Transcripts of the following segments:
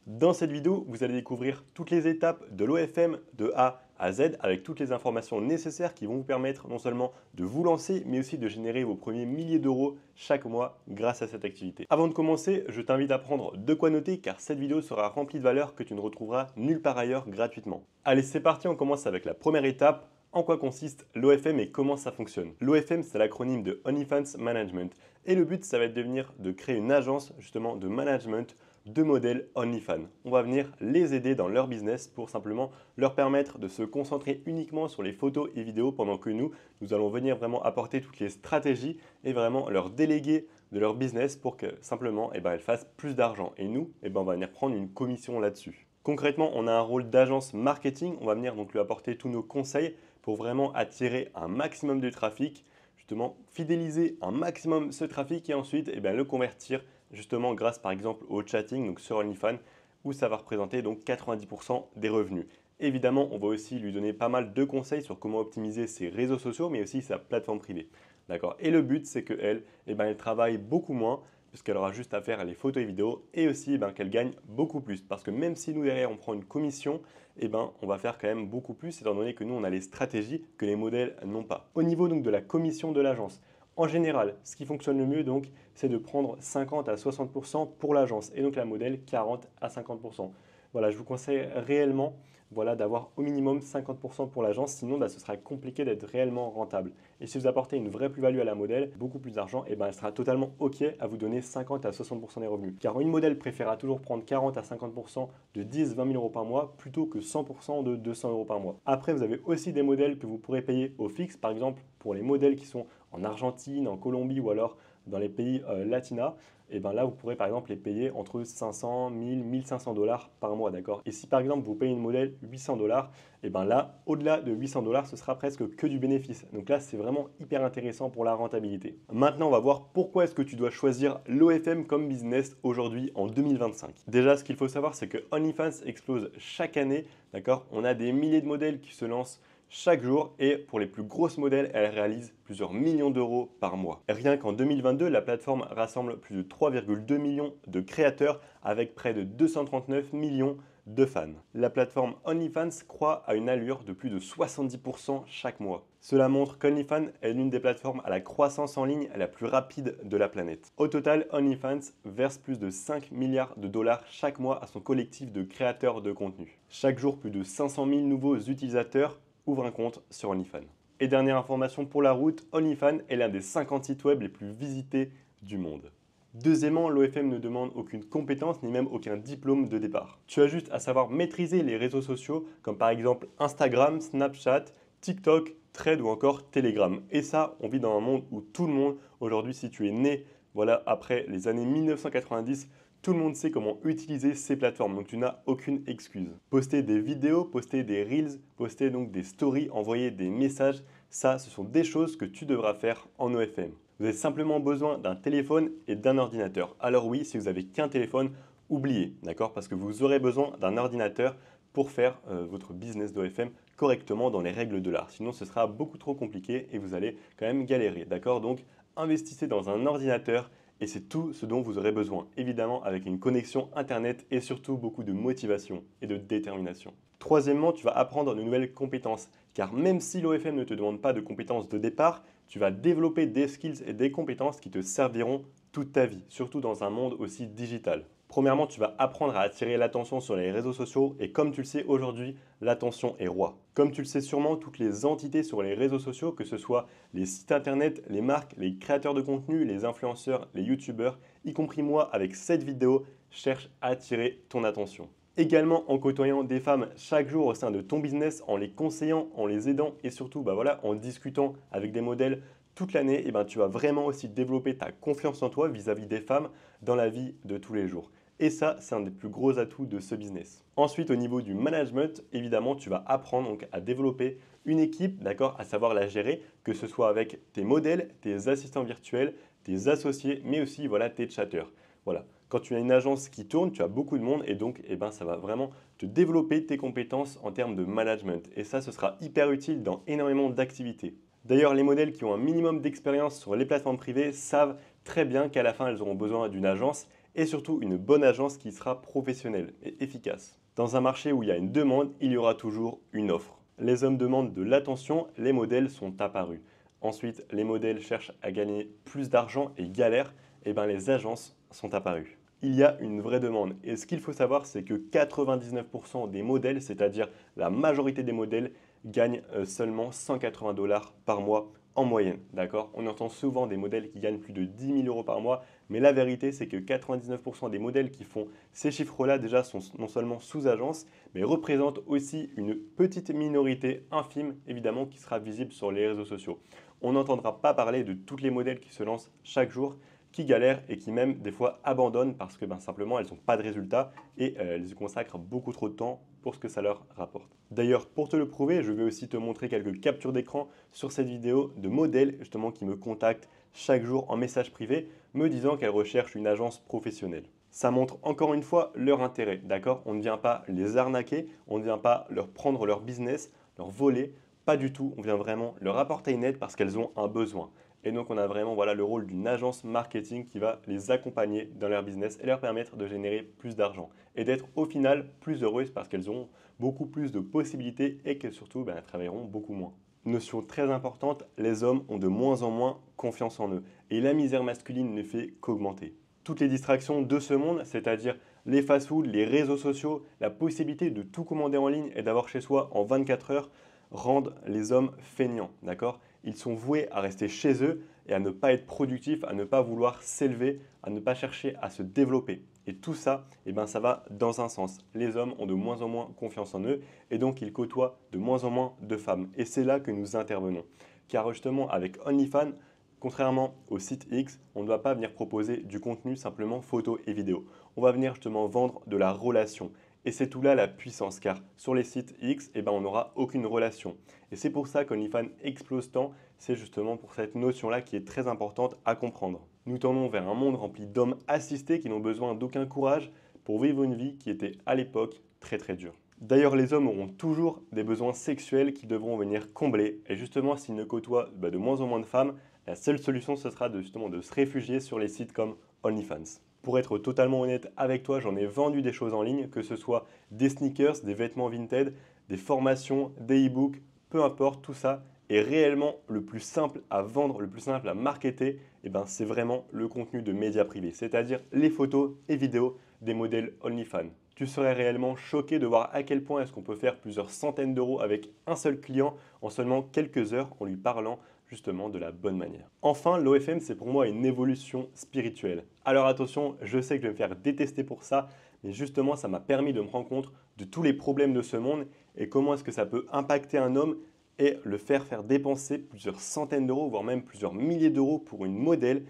Dans cette vidéo, vous allez découvrir toutes les étapes de l'OFM de A à Z avec toutes les informations nécessaires qui vont vous permettre non seulement de vous lancer, mais aussi de générer vos premiers milliers d'euros chaque mois grâce à cette activité. Avant de commencer, je t'invite à prendre de quoi noter car cette vidéo sera remplie de valeurs que tu ne retrouveras nulle part ailleurs gratuitement. Allez, c'est parti, on commence avec la première étape. En quoi consiste l'OFM et comment ça fonctionne? L'OFM, c'est l'acronyme de OnlyFans Management. Et le but, ça va être de créer une agence justement de management de modèles OnlyFans. On va venir les aider dans leur business pour simplement leur permettre de se concentrer uniquement sur les photos et vidéos pendant que nous allons venir vraiment apporter toutes les stratégies et vraiment leur déléguer de leur business pour que simplement elles fassent plus d'argent. Et nous, on va venir prendre une commission là-dessus. Concrètement, on a un rôle d'agence marketing. On va venir donc lui apporter tous nos conseils pour vraiment attirer un maximum de trafic, justement fidéliser un maximum ce trafic et ensuite le convertir justement grâce par exemple au chatting donc sur OnlyFans où ça va représenter donc 90% des revenus. Évidemment, on va aussi lui donner pas mal de conseils sur comment optimiser ses réseaux sociaux mais aussi sa plateforme privée. D'accord. Et le but, c'est qu'elle elle travaille beaucoup moins puisqu'elle aura juste à faire les photos et vidéos et aussi qu'elle gagne beaucoup plus. Parce que même si nous derrière on prend une commission, on va faire quand même beaucoup plus étant donné que nous on a les stratégies que les modèles n'ont pas. Au niveau donc de la commission de l'agence, en général, ce qui fonctionne le mieux donc, c'est de prendre 50 à 60% pour l'agence et donc la modèle 40 à 50%. Voilà, je vous conseille réellement d'avoir au minimum 50% pour l'agence, sinon ce sera compliqué d'être réellement rentable. Et si vous apportez une vraie plus-value à la modèle, beaucoup plus d'argent, elle sera totalement OK à vous donner 50 à 60% des revenus. Car une modèle préférera toujours prendre 40 à 50% de 10-20 000 euros par mois plutôt que 100% de 200 euros par mois. Après, vous avez aussi des modèles que vous pourrez payer au fixe, par exemple pour les modèles qui sont en Argentine, en Colombie ou alors dans les pays latinas, là, vous pourrez par exemple les payer entre 500, 1000, 1500 dollars par mois, d'accord? Et si par exemple vous payez une modèle 800 dollars, là, au-delà de 800 dollars, ce sera presque que du bénéfice. Donc là, c'est vraiment hyper intéressant pour la rentabilité. Maintenant, on va voir pourquoi est-ce que tu dois choisir l'OFM comme business aujourd'hui en 2025. Déjà, ce qu'il faut savoir, c'est que OnlyFans explose chaque année, d'accord? On a des milliers de modèles qui se lancent chaque jour et pour les plus grosses modèles, elle réalise plusieurs millions d'euros par mois. Et rien qu'en 2022, la plateforme rassemble plus de 3,2 millions de créateurs avec près de 239 millions de fans. La plateforme OnlyFans croît à une allure de plus de 70% chaque mois. Cela montre qu'OnlyFans est l'une des plateformes à la croissance en ligne la plus rapide de la planète. Au total, OnlyFans verse plus de 5 milliards de dollars chaque mois à son collectif de créateurs de contenu. Chaque jour, plus de 500 000 nouveaux utilisateurs ouvre un compte sur OnlyFans. Et dernière information pour la route, OnlyFans est l'un des 50 sites web les plus visités du monde. Deuxièmement, l'OFM ne demande aucune compétence ni même aucun diplôme de départ. Tu as juste à savoir maîtriser les réseaux sociaux comme par exemple Instagram, Snapchat, TikTok, Thread ou encore Telegram. Et ça, on vit dans un monde où tout le monde, aujourd'hui si tu es né après les années 1990, tout le monde sait comment utiliser ces plateformes, donc tu n'as aucune excuse. Poster des vidéos, poster des reels, poster donc des stories, envoyer des messages, ça, ce sont des choses que tu devras faire en OFM. Vous avez simplement besoin d'un téléphone et d'un ordinateur. Alors oui, si vous n'avez qu'un téléphone, oubliez, d'accord? Parce que vous aurez besoin d'un ordinateur pour faire votre business d'OFM correctement dans les règles de l'art. Sinon, ce sera beaucoup trop compliqué et vous allez quand même galérer, d'accord? Donc, investissez dans un ordinateur et c'est tout ce dont vous aurez besoin, évidemment avec une connexion Internet et surtout beaucoup de motivation et de détermination. Troisièmement, tu vas apprendre de nouvelles compétences, car même si l'OFM ne te demande pas de compétences de départ, tu vas développer des skills et des compétences qui te serviront toute ta vie, surtout dans un monde aussi digital. Premièrement, tu vas apprendre à attirer l'attention sur les réseaux sociaux et comme tu le sais aujourd'hui, l'attention est roi. Comme tu le sais sûrement, toutes les entités sur les réseaux sociaux, que ce soit les sites internet, les marques, les créateurs de contenu, les influenceurs, les youtubeurs, y compris moi avec cette vidéo, cherchent à attirer ton attention. Également en côtoyant des femmes chaque jour au sein de ton business, en les conseillant, en les aidant et surtout en discutant avec des modèles toute l'année, tu vas vraiment aussi développer ta confiance en toi vis-à-vis des femmes dans la vie de tous les jours. Et ça, c'est un des plus gros atouts de ce business. Ensuite, au niveau du management, évidemment, tu vas apprendre donc, à développer une équipe, d'accord, à savoir la gérer, que ce soit avec tes modèles, tes assistants virtuels, tes associés, mais aussi tes chatteurs. Voilà. Quand tu as une agence qui tourne, tu as beaucoup de monde et donc ça va vraiment te développer tes compétences en termes de management. Et ça, ce sera hyper utile dans énormément d'activités. D'ailleurs, les modèles qui ont un minimum d'expérience sur les plateformes privées savent très bien qu'à la fin, elles auront besoin d'une agence et surtout une bonne agence qui sera professionnelle et efficace. Dans un marché où il y a une demande, il y aura toujours une offre. Les hommes demandent de l'attention, les modèles sont apparus. Ensuite, les modèles cherchent à gagner plus d'argent et galèrent, et bien les agences sont apparues. Il y a une vraie demande et ce qu'il faut savoir, c'est que 99% des modèles, c'est-à-dire la majorité des modèles, gagnent seulement 180 dollars par mois en moyenne. D'accord? On entend souvent des modèles qui gagnent plus de 10 000 euros par mois, mais la vérité, c'est que 99% des modèles qui font ces chiffres-là déjà sont non seulement sous agence, mais représentent aussi une petite minorité infime, évidemment, qui sera visible sur les réseaux sociaux. On n'entendra pas parler de tous les modèles qui se lancent chaque jour, qui galèrent et qui même des fois abandonnent parce que simplement elles n'ont pas de résultats et elles y consacrent beaucoup trop de temps pour ce que ça leur rapporte. D'ailleurs, pour te le prouver, je vais aussi te montrer quelques captures d'écran sur cette vidéo de modèles justement qui me contactent chaque jour en message privé me disant qu'elles recherchent une agence professionnelle. Ça montre encore une fois leur intérêt, d'accord? On ne vient pas les arnaquer, on ne vient pas leur prendre leur business, leur voler, pas du tout, on vient vraiment leur apporter une aide parce qu'elles ont un besoin. Et donc, on a vraiment le rôle d'une agence marketing qui va les accompagner dans leur business et leur permettre de générer plus d'argent et d'être au final plus heureuses parce qu'elles ont beaucoup plus de possibilités et qu'elles surtout elles travailleront beaucoup moins. Notion très importante, les hommes ont de moins en moins confiance en eux et la misère masculine ne fait qu'augmenter. Toutes les distractions de ce monde, c'est-à-dire les fast-foods, les réseaux sociaux, la possibilité de tout commander en ligne et d'avoir chez soi en 24 heures, rendent les hommes feignants, d'accord? Ils sont voués à rester chez eux et à ne pas être productifs, à ne pas vouloir s'élever, à ne pas chercher à se développer. Et tout ça, ça va dans un sens. Les hommes ont de moins en moins confiance en eux et donc ils côtoient de moins en moins de femmes. Et c'est là que nous intervenons. Car justement, avec OnlyFans, contrairement au site X, on ne va pas venir proposer du contenu simplement photos et vidéos. On va venir justement vendre de la relation. Et c'est tout là la puissance, car sur les sites X, on n'aura aucune relation. Et c'est pour ça qu'OnlyFans explose tant, c'est justement pour cette notion-là qui est très importante à comprendre. Nous tendons vers un monde rempli d'hommes assistés qui n'ont besoin d'aucun courage pour vivre une vie qui était à l'époque très très dure. D'ailleurs, les hommes auront toujours des besoins sexuels qui devront venir combler. Et justement, s'ils ne côtoient de moins en moins de femmes, la seule solution, ce sera de se réfugier sur les sites comme OnlyFans. Pour être totalement honnête avec toi, j'en ai vendu des choses en ligne, que ce soit des sneakers, des vêtements vintage, des formations, des e-books, peu importe, tout ça est réellement le plus simple à vendre, le plus simple à marketer, c'est vraiment le contenu de médias privés, c'est-à-dire les photos et vidéos des modèles OnlyFans. Tu serais réellement choqué de voir à quel point est-ce qu'on peut faire plusieurs centaines d'euros avec un seul client en seulement quelques heures en lui parlant justement de la bonne manière. Enfin, l'OFM, c'est pour moi une évolution spirituelle. Alors attention, je sais que je vais me faire détester pour ça, mais justement, ça m'a permis de me rendre compte de tous les problèmes de ce monde et comment est-ce que ça peut impacter un homme et le faire dépenser plusieurs centaines d'euros, voire même plusieurs milliers d'euros pour une modèle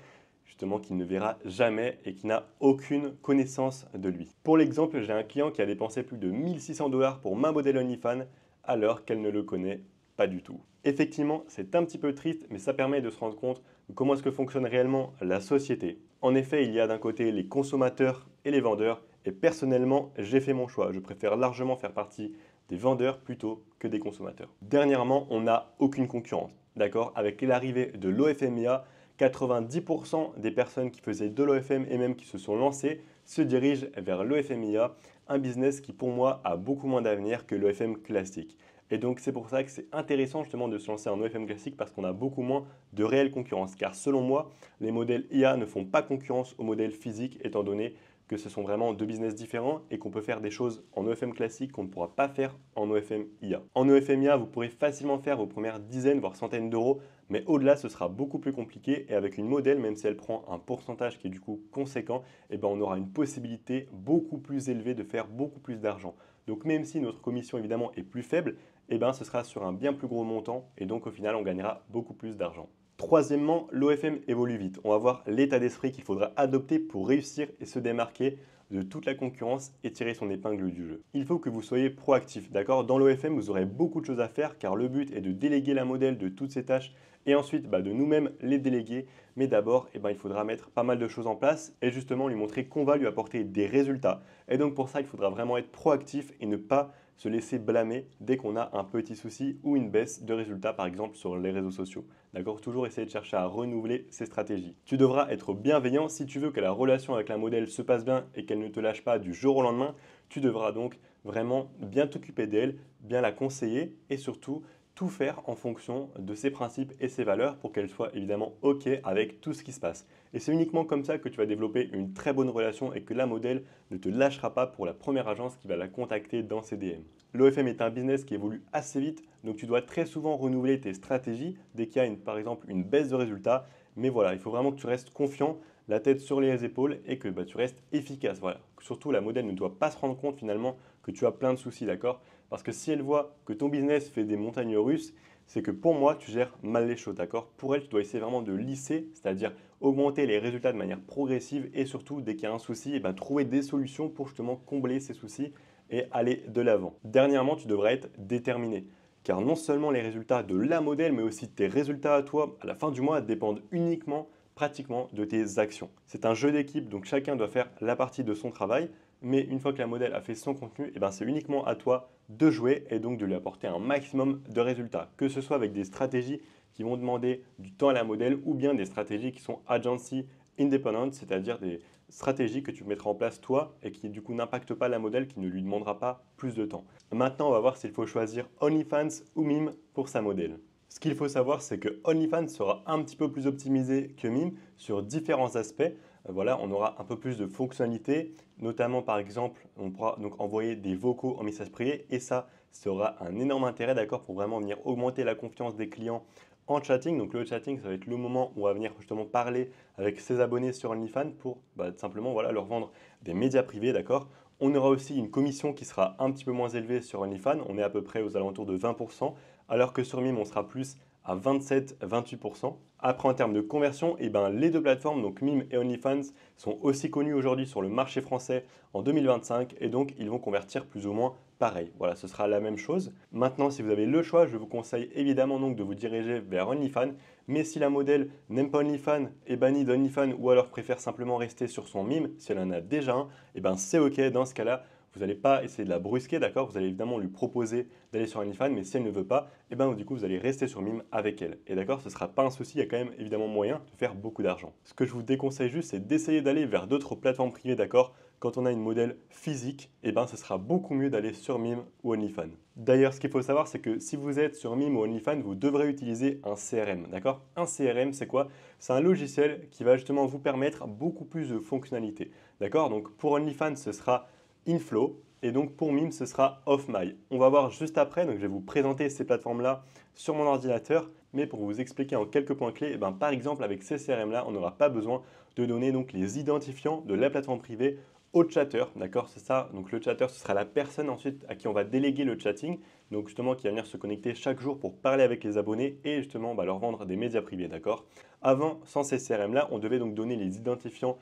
justement qu'il ne verra jamais et qui n'a aucune connaissance de lui. Pour l'exemple, j'ai un client qui a dépensé plus de 1600 dollars pour ma modèle OnlyFans alors qu'elle ne le connaît pas du tout. Effectivement, c'est un petit peu triste, mais ça permet de se rendre compte de comment est-ce que fonctionne réellement la société. En effet, il y a d'un côté les consommateurs et les vendeurs, et personnellement, j'ai fait mon choix. Je préfère largement faire partie des vendeurs plutôt que des consommateurs. Dernièrement, on n'a aucune concurrence, d'accord? Avec l'arrivée de l'OFMIA, 90% des personnes qui faisaient de l'OFM et même qui se sont lancées se dirigent vers l'OFMIA, un business qui pour moi a beaucoup moins d'avenir que l'OFM classique. Et donc c'est pour ça que c'est intéressant justement de se lancer en OFM classique parce qu'on a beaucoup moins de réelle concurrence. Car selon moi, les modèles IA ne font pas concurrence aux modèles physiques étant donné que ce sont vraiment deux business différents et qu'on peut faire des choses en OFM classique qu'on ne pourra pas faire en OFM IA. En OFM IA, vous pourrez facilement faire vos premières dizaines, voire centaines d'euros, mais au-delà, ce sera beaucoup plus compliqué et avec une modèle, même si elle prend un pourcentage qui est du coup conséquent, on aura une possibilité beaucoup plus élevée de faire beaucoup plus d'argent. Donc même si notre commission évidemment est plus faible, ce sera sur un bien plus gros montant et donc au final, on gagnera beaucoup plus d'argent. Troisièmement, l'OFM évolue vite. On va voir l'état d'esprit qu'il faudra adopter pour réussir et se démarquer de toute la concurrence et tirer son épingle du jeu. Il faut que vous soyez proactif, d'accord? Dans l'OFM, vous aurez beaucoup de choses à faire car le but est de déléguer la modèle de toutes ses tâches et ensuite de nous-mêmes les déléguer. Mais d'abord, il faudra mettre pas mal de choses en place et justement lui montrer qu'on va lui apporter des résultats. Et donc pour ça, il faudra vraiment être proactif et ne pas se laisser blâmer dès qu'on a un petit souci ou une baisse de résultats, par exemple sur les réseaux sociaux. D'accord? Toujours essayer de chercher à renouveler ses stratégies. Tu devras être bienveillant si tu veux que la relation avec la modèle se passe bien et qu'elle ne te lâche pas du jour au lendemain. Tu devras donc vraiment bien t'occuper d'elle, bien la conseiller et surtout tout faire en fonction de ses principes et ses valeurs pour qu'elle soit évidemment OK avec tout ce qui se passe. Et c'est uniquement comme ça que tu vas développer une très bonne relation et que la modèle ne te lâchera pas pour la première agence qui va la contacter dans ses DM. L'OFM est un business qui évolue assez vite, donc tu dois très souvent renouveler tes stratégies dès qu'il y a par exemple une baisse de résultats. Mais voilà, il faut vraiment que tu restes confiant, la tête sur les épaules et que tu restes efficace. Voilà. Surtout, la modèle ne doit pas se rendre compte finalement que tu as plein de soucis, d'accord? Parce que si elle voit que ton business fait des montagnes russes, c'est que pour moi, tu gères mal les choses, d'accord? Pour elle, tu dois essayer vraiment de lisser, c'est-à-dire augmenter les résultats de manière progressive et surtout, dès qu'il y a un souci, trouver des solutions pour justement combler ces soucis et aller de l'avant. Dernièrement, tu devrais être déterminé. Car non seulement les résultats de la modèle, mais aussi tes résultats à toi à la fin du mois dépendent uniquement, pratiquement, de tes actions. C'est un jeu d'équipe, donc chacun doit faire la partie de son travail. Mais une fois que la modèle a fait son contenu, c'est uniquement à toi de jouer et donc de lui apporter un maximum de résultats. Que ce soit avec des stratégies qui vont demander du temps à la modèle ou bien des stratégies qui sont agency independent, c'est-à-dire des stratégies que tu mettras en place toi et qui du coup n'impactent pas la modèle, qui ne lui demandera pas plus de temps. Maintenant, on va voir s'il faut choisir OnlyFans ou Mime pour sa modèle. Ce qu'il faut savoir, c'est que OnlyFans sera un petit peu plus optimisé que Mime sur différents aspects. Voilà, on aura un peu plus de fonctionnalités, notamment par exemple, on pourra donc envoyer des vocaux en message privé et ça sera un énorme intérêt, d'accord, pour vraiment venir augmenter la confiance des clients en chatting. Donc le chatting, ça va être le moment où on va venir justement parler avec ses abonnés sur OnlyFans pour simplement leur vendre des médias privés, d'accord. On aura aussi une commission qui sera un petit peu moins élevée sur OnlyFans, on est à peu près aux alentours de 20%, alors que sur Mime, on sera plus à 27-28%. Après, en termes de conversion, les deux plateformes, donc Mime et OnlyFans, sont aussi connues aujourd'hui sur le marché français en 2025 et donc ils vont convertir plus ou moins pareil. Voilà, ce sera la même chose. Maintenant, si vous avez le choix, je vous conseille évidemment donc de vous diriger vers OnlyFans. Mais si la modèle n'aime pas OnlyFans, est bannie d'OnlyFans ou alors préfère simplement rester sur son Mime, si elle en a déjà un, c'est OK. Dans ce cas-là, vous n'allez pas essayer de la brusquer, d'accord? Vous allez évidemment lui proposer d'aller sur OnlyFans, mais si elle ne veut pas, du coup, vous allez rester sur Mime avec elle. Et d'accord, ce ne sera pas un souci, il y a quand même évidemment moyen de faire beaucoup d'argent. Ce que je vous déconseille juste, c'est d'essayer d'aller vers d'autres plateformes privées, d'accord? Quand on a une modèle physique, ce sera beaucoup mieux d'aller sur Mime ou OnlyFans. D'ailleurs, ce qu'il faut savoir, c'est que si vous êtes sur Mime ou OnlyFans, vous devrez utiliser un CRM, d'accord? Un CRM, c'est quoi? C'est un logiciel qui va justement vous permettre beaucoup plus de fonctionnalités, d'accord? Donc pour OnlyFans, ce sera Inflow. Et donc pour Mime, ce sera OffMy. On va voir juste après, donc je vais vous présenter ces plateformes-là sur mon ordinateur. Mais pour vous expliquer en quelques points clés, par exemple avec ces CRM-là, on n'aura pas besoin de donner donc les identifiants de la plateforme privée au chatter, d'accord? C'est ça, donc le chatter, ce sera la personne ensuite à qui on va déléguer le chatting, donc justement qui va venir se connecter chaque jour pour parler avec les abonnés et justement leur vendre des médias privés, d'accord? Avant, sans ces CRM-là, on devait donc donner les identifiants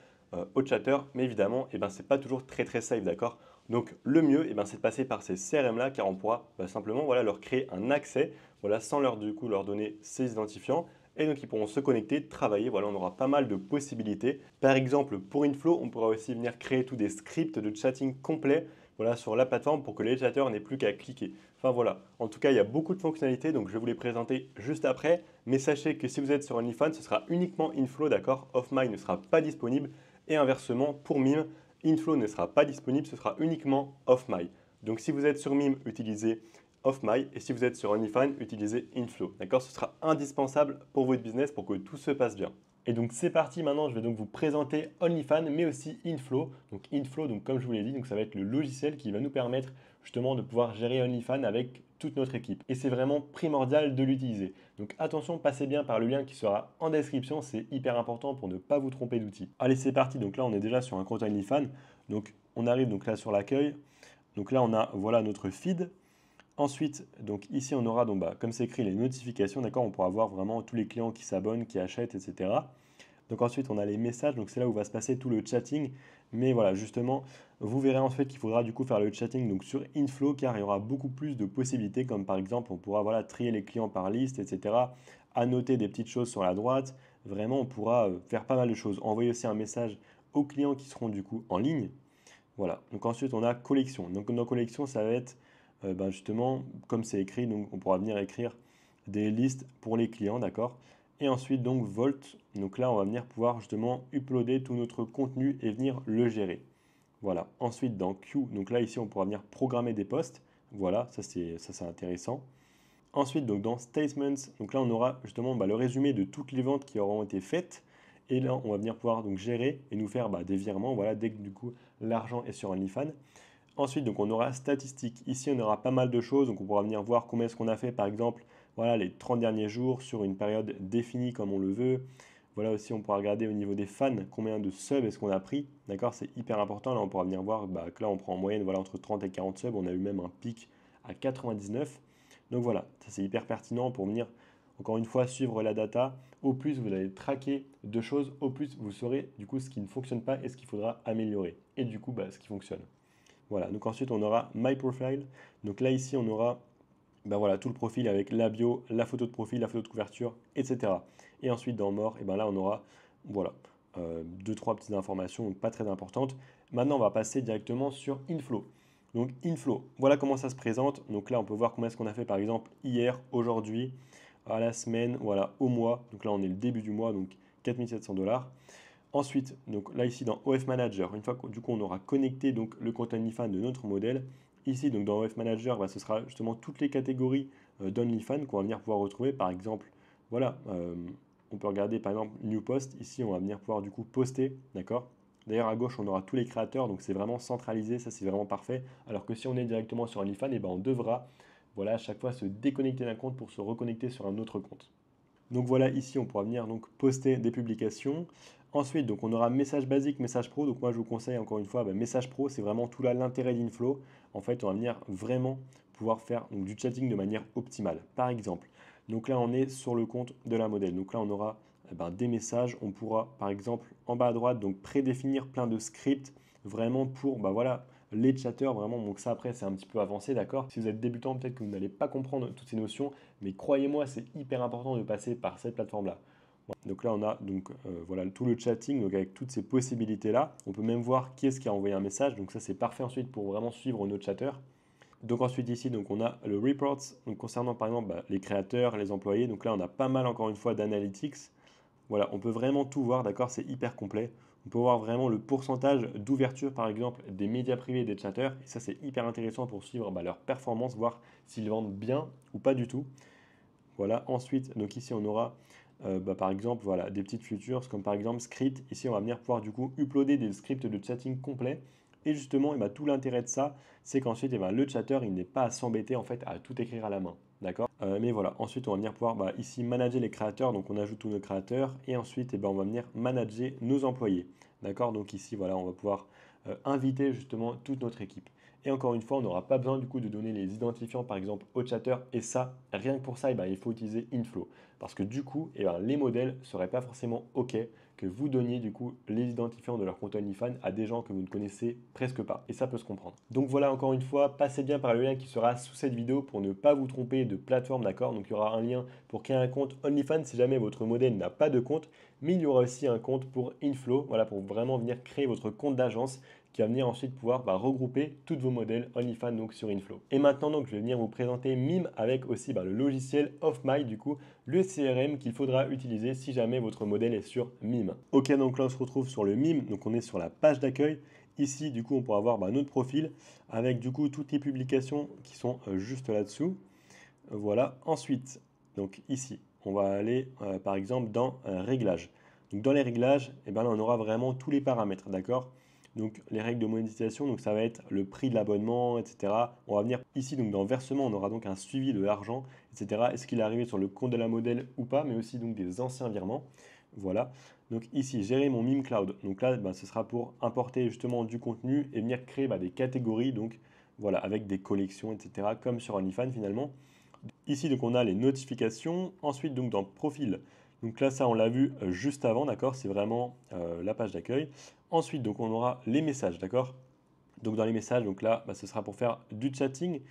au chatter, mais évidemment, c'est pas toujours très très safe, d'accord? Donc le mieux, c'est de passer par ces CRM-là, car on pourra simplement leur créer un accès, sans leur donner ces identifiants, et donc ils pourront se connecter, travailler, on aura pas mal de possibilités. Par exemple, pour Inflow, on pourra aussi venir créer tous des scripts de chatting complets sur la plateforme pour que les chatteurs n'aient plus qu'à cliquer. Enfin voilà, en tout cas, il y a beaucoup de fonctionnalités, donc je vais vous les présenter juste après. Mais sachez que si vous êtes sur OnlyFans, ce sera uniquement Inflow, d'accord? OffMy ne sera pas disponible. Et inversement, pour Mime, Inflow ne sera pas disponible, ce sera uniquement OffMy. Donc si vous êtes sur Mime, utilisez OffMy, et si vous êtes sur OnlyFans, utilisez Inflow. D'accord? Ce sera indispensable pour votre business pour que tout se passe bien. Et donc c'est parti, maintenant je vais donc vous présenter OnlyFans mais aussi Inflow. Donc Inflow, donc comme je vous l'ai dit, donc ça va être le logiciel qui va nous permettre justement de pouvoir gérer OnlyFans avec toute notre équipe. Et c'est vraiment primordial de l'utiliser. Donc attention, passez bien par le lien qui sera en description, c'est hyper important pour ne pas vous tromper d'outil. Allez, c'est parti. Donc là on est déjà sur un compte OnlyFans. Donc on arrive donc là sur l'accueil. Donc là on a notre feed. Ensuite, donc ici on aura donc comme c'est écrit les notifications, d'accord, on pourra voir vraiment tous les clients qui s'abonnent, qui achètent, etc. Donc ensuite, on a les messages, donc c'est là où va se passer tout le chatting. Mais voilà, justement, vous verrez en fait qu'il faudra du coup faire le chatting donc sur Inflow car il y aura beaucoup plus de possibilités, comme par exemple, on pourra voilà, trier les clients par liste, etc. Annoter des petites choses sur la droite. Vraiment, on pourra faire pas mal de choses. Envoyer aussi un message aux clients qui seront du coup en ligne. Voilà. Donc ensuite, on a collection. Donc dans collection, ça va être ben, justement, comme c'est écrit, donc on pourra venir écrire des listes pour les clients, d'accord? Et ensuite, donc Volt. Donc là, on va venir pouvoir justement uploader tout notre contenu et venir le gérer. Voilà. Ensuite, dans Queue, donc là, ici, on pourra venir programmer des posts. Voilà, ça c'est intéressant. Ensuite, donc dans Statements, donc là, on aura justement bah, le résumé de toutes les ventes qui auront été faites. Et là, on va venir pouvoir donc gérer et nous faire bah, des virements, voilà, dès que du coup l'argent est sur OnlyFans. Ensuite, donc on aura statistiques. Ici, on aura pas mal de choses. Donc on pourra venir voir combien est-ce qu'on a fait, par exemple, voilà, les 30 derniers jours sur une période définie comme on le veut. Voilà aussi, on pourra regarder au niveau des fans, combien de subs est-ce qu'on a pris. D'accord, c'est hyper important. Là, on pourra venir voir bah, que là, on prend en moyenne voilà, entre 30 et 40 subs. On a eu même un pic à 99. Donc voilà, ça c'est hyper pertinent pour venir, encore une fois, suivre la data. Au plus vous allez traquer de choses, au plus vous saurez du coup ce qui ne fonctionne pas et ce qu'il faudra améliorer. Et du coup, bah, ce qui fonctionne. Voilà, donc ensuite on aura My Profile. Donc là ici on aura ben voilà, tout le profil avec la bio, la photo de profil, la photo de couverture, etc. Et ensuite dans More, et ben là on aura voilà, deux, trois petites informations, donc pas très importantes. Maintenant on va passer directement sur Inflow. Donc Inflow, voilà comment ça se présente. Donc là on peut voir combien est-ce qu'on a fait par exemple hier, aujourd'hui, à la semaine, voilà, au mois. Donc là on est le début du mois, donc 4700 $. Ensuite, donc là ici dans OF Manager, une fois que du coup on aura connecté donc le compte OnlyFans de notre modèle, ici donc dans OF Manager, bah, ce sera justement toutes les catégories d'OnlyFans qu'on va venir pouvoir retrouver. Par exemple, voilà, on peut regarder par exemple New Post. Ici, on va venir pouvoir du coup poster, d'accord? D'ailleurs, à gauche, on aura tous les créateurs, donc c'est vraiment centralisé, ça c'est vraiment parfait. Alors que si on est directement sur OnlyFans, et ben on devra, voilà, à chaque fois se déconnecter d'un compte pour se reconnecter sur un autre compte. Donc voilà, ici on pourra venir donc poster des publications. Ensuite, donc on aura message basique, message pro. Donc moi je vous conseille encore une fois, bah, message pro, c'est vraiment tout là l'intérêt d'Inflow. En fait, on va venir vraiment pouvoir faire donc, du chatting de manière optimale. Par exemple, donc là on est sur le compte de la modèle. Donc là on aura ben, des messages. On pourra par exemple en bas à droite donc prédéfinir plein de scripts vraiment pour bah, voilà, les chatters vraiment. Donc ça après c'est un petit peu avancé, d'accord? Si vous êtes débutant, peut-être que vous n'allez pas comprendre toutes ces notions, mais croyez-moi, c'est hyper important de passer par cette plateforme-là. Donc là, on a donc, voilà, tout le chatting donc avec toutes ces possibilités-là. On peut même voir qui est-ce qui a envoyé un message. Donc ça, c'est parfait ensuite pour vraiment suivre nos chatters. Donc ensuite ici, donc on a le reports, donc concernant par exemple bah, les créateurs, les employés. Donc là, on a pas mal encore une fois d'analytics. Voilà, on peut vraiment tout voir, d'accord? C'est hyper complet. On peut voir vraiment le pourcentage d'ouverture, par exemple, des médias privés et des chatters. Et ça, c'est hyper intéressant pour suivre bah, leur performance, voir s'ils vendent bien ou pas du tout. Voilà, ensuite, donc ici, on aura bah, par exemple voilà, des petites features comme par exemple script. Ici, on va venir pouvoir du coup uploader des scripts de chatting complets. Et justement, bah, tout l'intérêt de ça, c'est qu'ensuite, le chatter, il n'est pas à s'embêter en fait à tout écrire à la main. D'accord? Mais voilà, ensuite, on va venir pouvoir bah, ici manager les créateurs. Donc, on ajoute tous nos créateurs. Et ensuite, on va venir manager nos employés. D'accord? Donc, ici, voilà, on va pouvoir inviter justement toute notre équipe. Et encore une fois, on n'aura pas besoin du coup de donner les identifiants par exemple au chatter. Et ça, rien que pour ça, il faut utiliser Inflow. Parce que du coup, les modèles ne seraient pas forcément OK que vous donniez du coup les identifiants de leur compte OnlyFans à des gens que vous ne connaissez presque pas. Et ça peut se comprendre. Donc voilà, encore une fois, passez bien par le lien qui sera sous cette vidéo pour ne pas vous tromper de plateforme, d'accord? Donc il y aura un lien pour créer un compte OnlyFans si jamais votre modèle n'a pas de compte. Mais il y aura aussi un compte pour Inflow, voilà, pour vraiment venir créer votre compte d'agence qui va venir ensuite pouvoir regrouper tous vos modèles OnlyFans donc sur Inflow. Et maintenant donc je vais venir vous présenter Mime avec aussi le logiciel OffMy, du coup le CRM qu'il faudra utiliser si jamais votre modèle est sur Mime. Ok, donc là on se retrouve sur le Mime, donc on est sur la page d'accueil. Ici du coup on pourra voir notre profil avec du coup toutes les publications qui sont juste là-dessous. Voilà, ensuite donc ici on va aller par exemple dans réglages. Donc dans les réglages, là on aura vraiment tous les paramètres, d'accord? Donc les règles de monétisation, donc ça va être le prix de l'abonnement, etc. On va venir ici donc dans versement, on aura donc un suivi de l'argent, etc. Est-ce qu'il est arrivé sur le compte de la modèle ou pas, mais aussi donc des anciens virements. Voilà. Donc ici, gérer mon meme cloud. Donc là, ce sera pour importer justement du contenu et venir créer des catégories, donc voilà, avec des collections, etc. Comme sur OnlyFans finalement. Ici, donc on a les notifications. Ensuite, donc dans profil, Donc là, ça, on l'a vu juste avant, d'accord? C'est vraiment la page d'accueil. Ensuite, donc, on aura les messages, d'accord? Donc dans les messages, donc là, ce sera pour faire du chatting.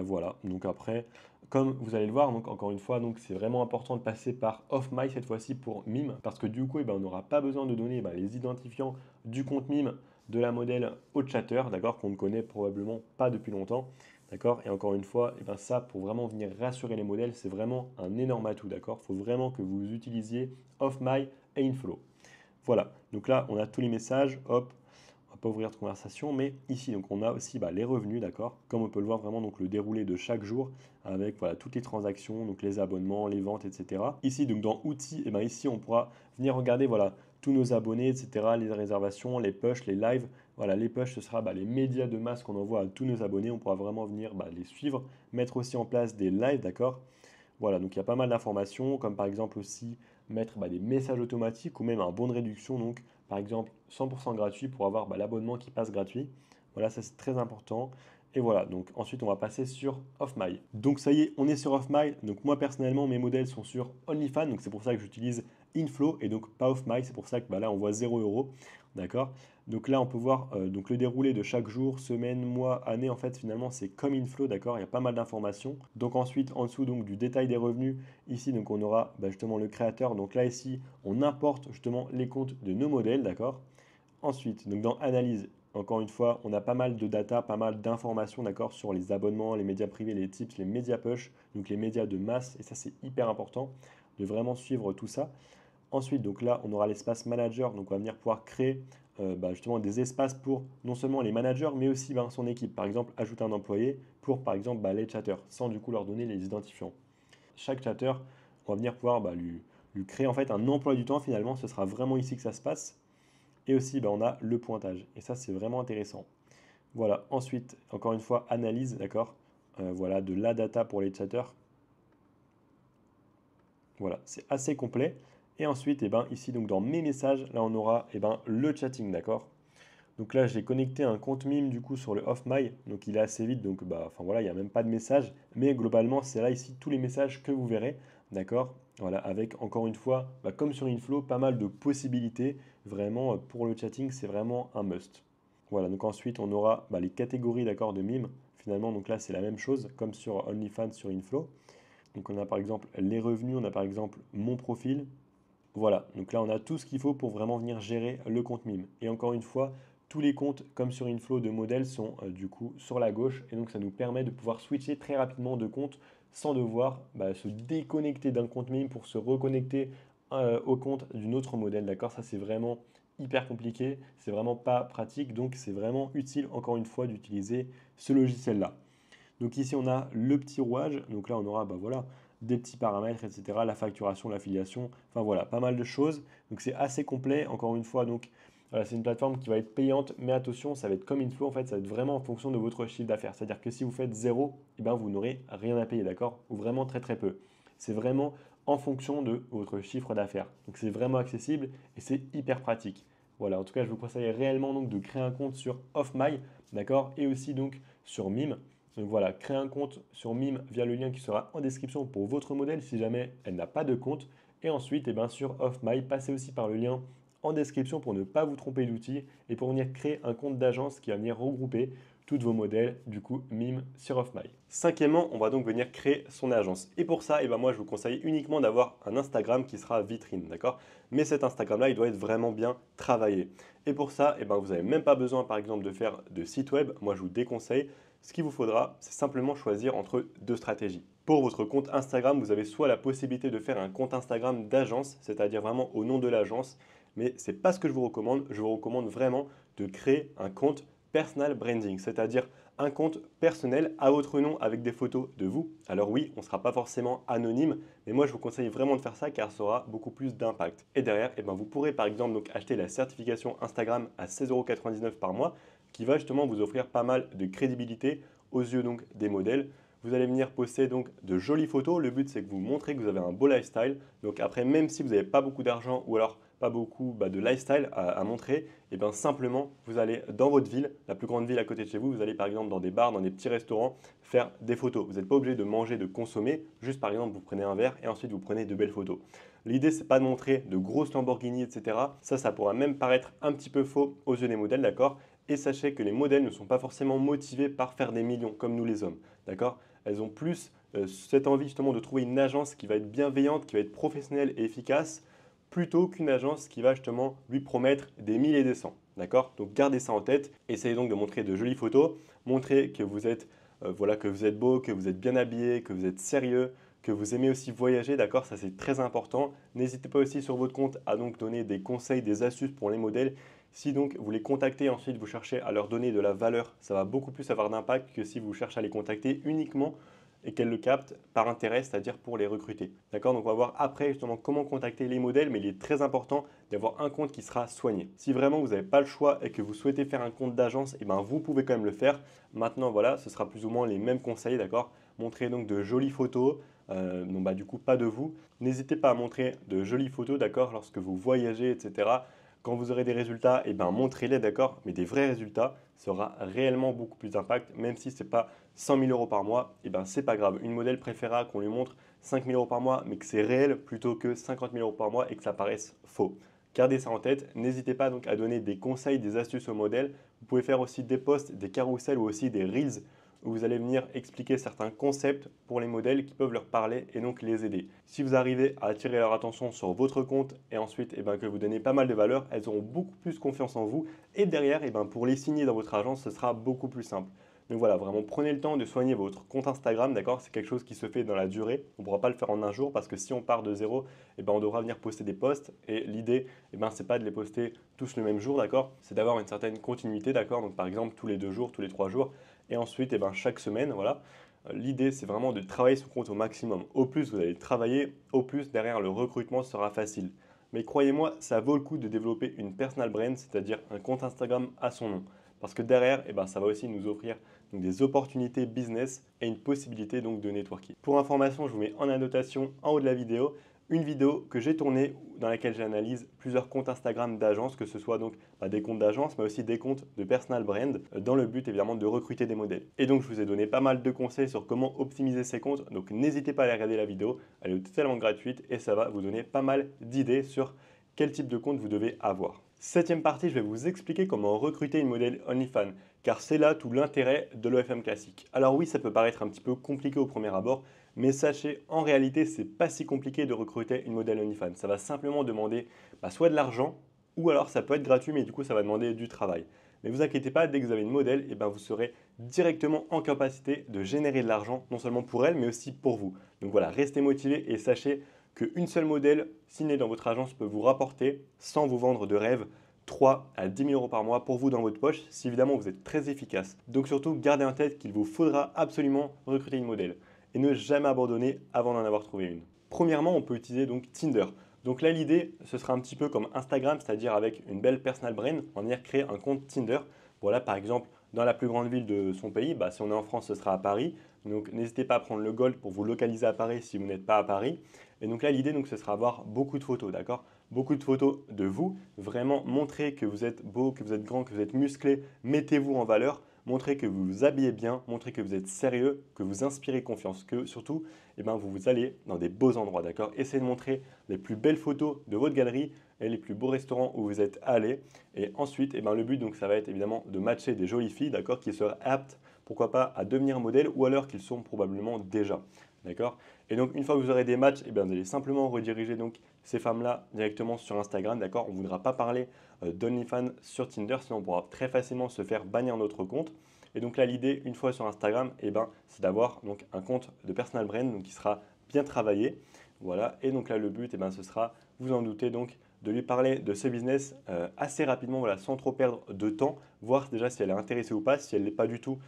Voilà. Donc après, comme vous allez le voir, donc encore une fois, donc c'est vraiment important de passer par OffMy cette fois-ci pour Mime, parce que du coup, on n'aura pas besoin de donner les identifiants du compte Mime de la modèle au chatter, d'accord, qu'on ne connaît probablement pas depuis longtemps. D'accord. Et encore une fois, ça, pour vraiment venir rassurer les modèles, c'est vraiment un énorme atout. D'accord. Il faut vraiment que vous utilisiez OffMy et Inflow. Voilà. Donc là, on a tous les messages. Hop, on va pas ouvrir de conversation, mais ici, donc on a aussi les revenus, d'accord? Comme on peut le voir vraiment, donc le déroulé de chaque jour avec voilà, toutes les transactions, donc les abonnements, les ventes, etc. Ici, donc dans outils, ici, on pourra venir regarder voilà, tous nos abonnés, etc., les réservations, les pushs, les lives. Voilà, les pushs, ce sera les médias de masse qu'on envoie à tous nos abonnés. On pourra vraiment venir les suivre, mettre aussi en place des lives, d'accord? Voilà, donc il y a pas mal d'informations, comme par exemple aussi mettre des messages automatiques ou même un bon de réduction, donc par exemple 100% gratuit pour avoir l'abonnement qui passe gratuit. Voilà, ça c'est très important. Et voilà, donc ensuite on va passer sur OffMy. Donc ça y est, on est sur OffMy. Donc moi personnellement, mes modèles sont sur OnlyFans, donc c'est pour ça que j'utilise Inflow et donc pas OffMy. C'est pour ça que là on voit 0 €. D'accord? Donc là on peut voir donc le déroulé de chaque jour, semaine, mois, année. En fait, finalement, c'est comme Inflow, d'accord? Il y a pas mal d'informations. Donc ensuite, en dessous donc du détail des revenus, ici donc on aura justement le créateur. Donc là ici, on importe justement les comptes de nos modèles, d'accord? Ensuite, donc dans analyse, encore une fois, on a pas mal de data, pas mal d'informations, d'accord, sur les abonnements, les médias privés, les tips, les médias push, donc les médias de masse, et ça c'est hyper important de vraiment suivre tout ça. Ensuite, donc là, on aura l'espace manager, donc on va venir pouvoir créer justement des espaces pour non seulement les managers, mais aussi son équipe. Par exemple, ajouter un employé pour, par exemple, les chatters, sans du coup leur donner les identifiants. Chaque chatter, on va venir pouvoir lui créer en fait un emploi du temps finalement, ce sera vraiment ici que ça se passe. Et aussi, on a le pointage. Et ça, c'est vraiment intéressant. Voilà. Ensuite, encore une fois, analyse, d'accord? Voilà, de la data pour les chatters. Voilà, c'est assez complet. Et ensuite, ici, donc dans mes messages, là, on aura le chatting, d'accord? Donc là, j'ai connecté un compte mime du coup sur le OffMy. Donc il est assez vite, donc voilà, il n'y a même pas de message. Mais globalement, c'est là ici tous les messages que vous verrez, d'accord? Voilà, avec encore une fois, comme sur Inflow, pas mal de possibilités. Vraiment, pour le chatting, c'est vraiment un must. Voilà, donc ensuite, on aura les catégories, d'accord, de mimes. Finalement, donc là, c'est la même chose, comme sur OnlyFans, sur Inflow. Donc on a par exemple les revenus, on a par exemple mon profil. Voilà, donc là on a tout ce qu'il faut pour vraiment venir gérer le compte mime. Et encore une fois, tous les comptes, comme sur Inflow de modèles, sont du coup sur la gauche. Et donc ça nous permet de pouvoir switcher très rapidement de compte sans devoir se déconnecter d'un compte mime pour se reconnecter au compte d'une autre modèle. D'accord? Ça c'est vraiment hyper compliqué, c'est vraiment pas pratique. Donc c'est vraiment utile encore une fois d'utiliser ce logiciel-là. Donc ici, on a le petit rouage. Donc là, on aura voilà, des petits paramètres, etc. La facturation, l'affiliation. Enfin voilà, pas mal de choses. Donc c'est assez complet. Encore une fois, donc voilà, c'est une plateforme qui va être payante. Mais attention, ça va être comme Inflow. En fait, ça va être vraiment en fonction de votre chiffre d'affaires. C'est-à-dire que si vous faites zéro, vous n'aurez rien à payer, d'accord? Ou vraiment très très peu. C'est vraiment en fonction de votre chiffre d'affaires. Donc c'est vraiment accessible et c'est hyper pratique. Voilà, en tout cas, je vous conseille réellement donc de créer un compte sur OffMy, d'accord? Et aussi donc sur Mime. Donc voilà, créez un compte sur Mime via le lien qui sera en description pour votre modèle si jamais elle n'a pas de compte. Et ensuite, sur OffMy, passez aussi par le lien en description pour ne pas vous tromper d'outil et pour venir créer un compte d'agence qui va venir regrouper tous vos modèles, du coup Mime sur OffMy. Cinquièmement, on va donc venir créer son agence. Et pour ça, moi je vous conseille uniquement d'avoir un Instagram qui sera vitrine, d'accord? Mais cet Instagram-là, il doit être vraiment bien travaillé. Et pour ça, vous n'avez même pas besoin par exemple de faire de site web. Moi je vous déconseille. Ce qu'il vous faudra, c'est simplement choisir entre deux stratégies. Pour votre compte Instagram, vous avez soit la possibilité de faire un compte Instagram d'agence, c'est-à-dire vraiment au nom de l'agence, mais ce n'est pas ce que je vous recommande. Je vous recommande vraiment de créer un compte personal branding, c'est-à-dire un compte personnel à votre nom avec des photos de vous. Alors oui, on ne sera pas forcément anonyme, mais moi je vous conseille vraiment de faire ça car ça aura beaucoup plus d'impact. Et derrière, vous pourrez par exemple donc acheter la certification Instagram à 16,99 € par mois qui va justement vous offrir pas mal de crédibilité aux yeux donc des modèles. Vous allez venir poster donc de jolies photos. Le but c'est que vous montrez que vous avez un beau lifestyle. Donc après, même si vous n'avez pas beaucoup d'argent ou alors pas beaucoup de lifestyle à montrer, et bien simplement vous allez dans votre ville, la plus grande ville à côté de chez vous, vous allez par exemple dans des bars, dans des petits restaurants, faire des photos. Vous n'êtes pas obligé de manger, de consommer, juste par exemple vous prenez un verre et ensuite vous prenez de belles photos. L'idée, c'est pas de montrer de grosses Lamborghini, etc. Ça pourra même paraître un petit peu faux aux yeux des modèles, d'accord? Et sachez que les modèles ne sont pas forcément motivés par faire des millions, comme nous les hommes, d'accord? Elles ont plus cette envie justement de trouver une agence qui va être bienveillante, qui va être professionnelle et efficace, plutôt qu'une agence qui va justement lui promettre des 1000 et des cents. D'accord? Donc gardez ça en tête. Essayez donc de montrer de jolies photos, montrer que vous êtes, voilà, que vous êtes beau, que vous êtes bien habillé, que vous êtes sérieux, que vous aimez aussi voyager, d'accord? Ça c'est très important. N'hésitez pas aussi sur votre compte à donc donner des conseils, des astuces pour les modèles. Si donc vous les contactez et ensuite vous cherchez à leur donner de la valeur, ça va beaucoup plus avoir d'impact que si vous cherchez à les contacter uniquement et qu'elles le captent par intérêt, c'est-à-dire pour les recruter. D'accord? Donc on va voir après justement comment contacter les modèles, mais il est très important d'avoir un compte qui sera soigné. Si vraiment vous n'avez pas le choix et que vous souhaitez faire un compte d'agence, et ben vous pouvez quand même le faire. Maintenant voilà, ce sera plus ou moins les mêmes conseils, d'accord? Montrez donc de jolies photos, non bah du coup pas de vous. N'hésitez pas à montrer de jolies photos, d'accord, lorsque vous voyagez, etc. Quand vous aurez des résultats, et ben montrez-les, d'accord, mais des vrais résultats, ça aura réellement beaucoup plus d'impact, même si ce n'est pas 100 000 euros par mois, et ben c'est pas grave. Une modèle préférera qu'on lui montre 5 000 euros par mois, mais que c'est réel plutôt que 50 000 euros par mois et que ça paraisse faux. Gardez ça en tête. N'hésitez pas donc à donner des conseils, des astuces aux modèles. Vous pouvez faire aussi des posts, des carousels ou aussi des reels où vous allez venir expliquer certains concepts pour les modèles qui peuvent leur parler et donc les aider. Si vous arrivez à attirer leur attention sur votre compte et ensuite que vous donnez pas mal de valeur, elles auront beaucoup plus confiance en vous et derrière, pour les signer dans votre agence, ce sera beaucoup plus simple. Donc voilà, vraiment prenez le temps de soigner votre compte Instagram, d'accord? C'est quelque chose qui se fait dans la durée. On ne pourra pas le faire en un jour parce que si on part de zéro, on devra venir poster des posts et l'idée, c'est pas de les poster tous le même jour, d'accord? C'est d'avoir une certaine continuité, d'accord? Donc par exemple tous les 2 jours, tous les 3 jours et ensuite chaque semaine, voilà. L'idée, c'est vraiment de travailler son compte au maximum. Au plus vous allez travailler, au plus derrière le recrutement sera facile. Mais croyez-moi, ça vaut le coup de développer une personal brand, c'est-à-dire un compte Instagram à son nom. Parce que derrière, ça va aussi nous offrir donc, des opportunités business et une possibilité donc de networking. Pour information, je vous mets en annotation en haut de la vidéo une vidéo que j'ai tournée dans laquelle j'analyse plusieurs comptes Instagram d'agences, que ce soit donc des comptes d'agence, mais aussi des comptes de personal brand, dans le but évidemment de recruter des modèles. Et donc je vous ai donné pas mal de conseils sur comment optimiser ces comptes, donc n'hésitez pas à aller regarder la vidéo, elle est totalement gratuite et ça va vous donner pas mal d'idées sur quel type de compte vous devez avoir. Septième partie, je vais vous expliquer comment recruter une modèle OnlyFans, car c'est là tout l'intérêt de l'OFM classique. Alors oui, ça peut paraître un petit peu compliqué au premier abord, mais sachez, en réalité, c'est pas si compliqué de recruter une modèle OnlyFans. Ça va simplement demander soit de l'argent, ou alors ça peut être gratuit, mais du coup, ça va demander du travail. Mais vous inquiétez pas, dès que vous avez une modèle, vous serez directement en capacité de générer de l'argent, non seulement pour elle, mais aussi pour vous. Donc voilà, restez motivés et sachez qu'une seule modèle signée dans votre agence peut vous rapporter, sans vous vendre de rêve, 3 à 10 000 euros par mois pour vous dans votre poche, si évidemment vous êtes très efficace. Donc surtout, gardez en tête qu'il vous faudra absolument recruter une modèle et ne jamais abandonner avant d'en avoir trouvé une. Premièrement, on peut utiliser donc Tinder. Donc là, l'idée, ce sera un petit peu comme Instagram, c'est-à-dire avec une belle personal brand, on va venir créer un compte Tinder. Voilà, par exemple, dans la plus grande ville de son pays, si on est en France, ce sera à Paris. Donc n'hésitez pas à prendre le Gold pour vous localiser à Paris si vous n'êtes pas à Paris. Et donc là, l'idée, ce sera avoir beaucoup de photos, d'accord? Beaucoup de photos de vous, vraiment montrer que vous êtes beau, que vous êtes grand, que vous êtes musclé, mettez-vous en valeur. Montrez que vous vous habillez bien, montrez que vous êtes sérieux, que vous inspirez confiance, que surtout, vous allez dans des beaux endroits, d'accord? Essayez de montrer les plus belles photos de votre galerie et les plus beaux restaurants où vous êtes allé. Et ensuite, le but, donc, ça va être évidemment de matcher des jolies filles, d'accord, qui seraient aptes, pourquoi pas, à devenir modèles ou alors qu'ils sont probablement déjà, d'accord? Et donc, une fois que vous aurez des matchs, vous allez simplement rediriger donc ces femmes-là directement sur Instagram, d'accord? On ne voudra pas parler d'OnlyFans sur Tinder, sinon on pourra très facilement se faire bannir notre compte. Et donc là, l'idée, une fois sur Instagram, c'est d'avoir donc un compte de personal brand donc, qui sera bien travaillé. Voilà. Et donc là, le but, ce sera, vous en doutez, donc, de lui parler de ce business assez rapidement, voilà, sans trop perdre de temps, voir déjà si elle est intéressée ou pas. Si elle ne l'est pas du tout,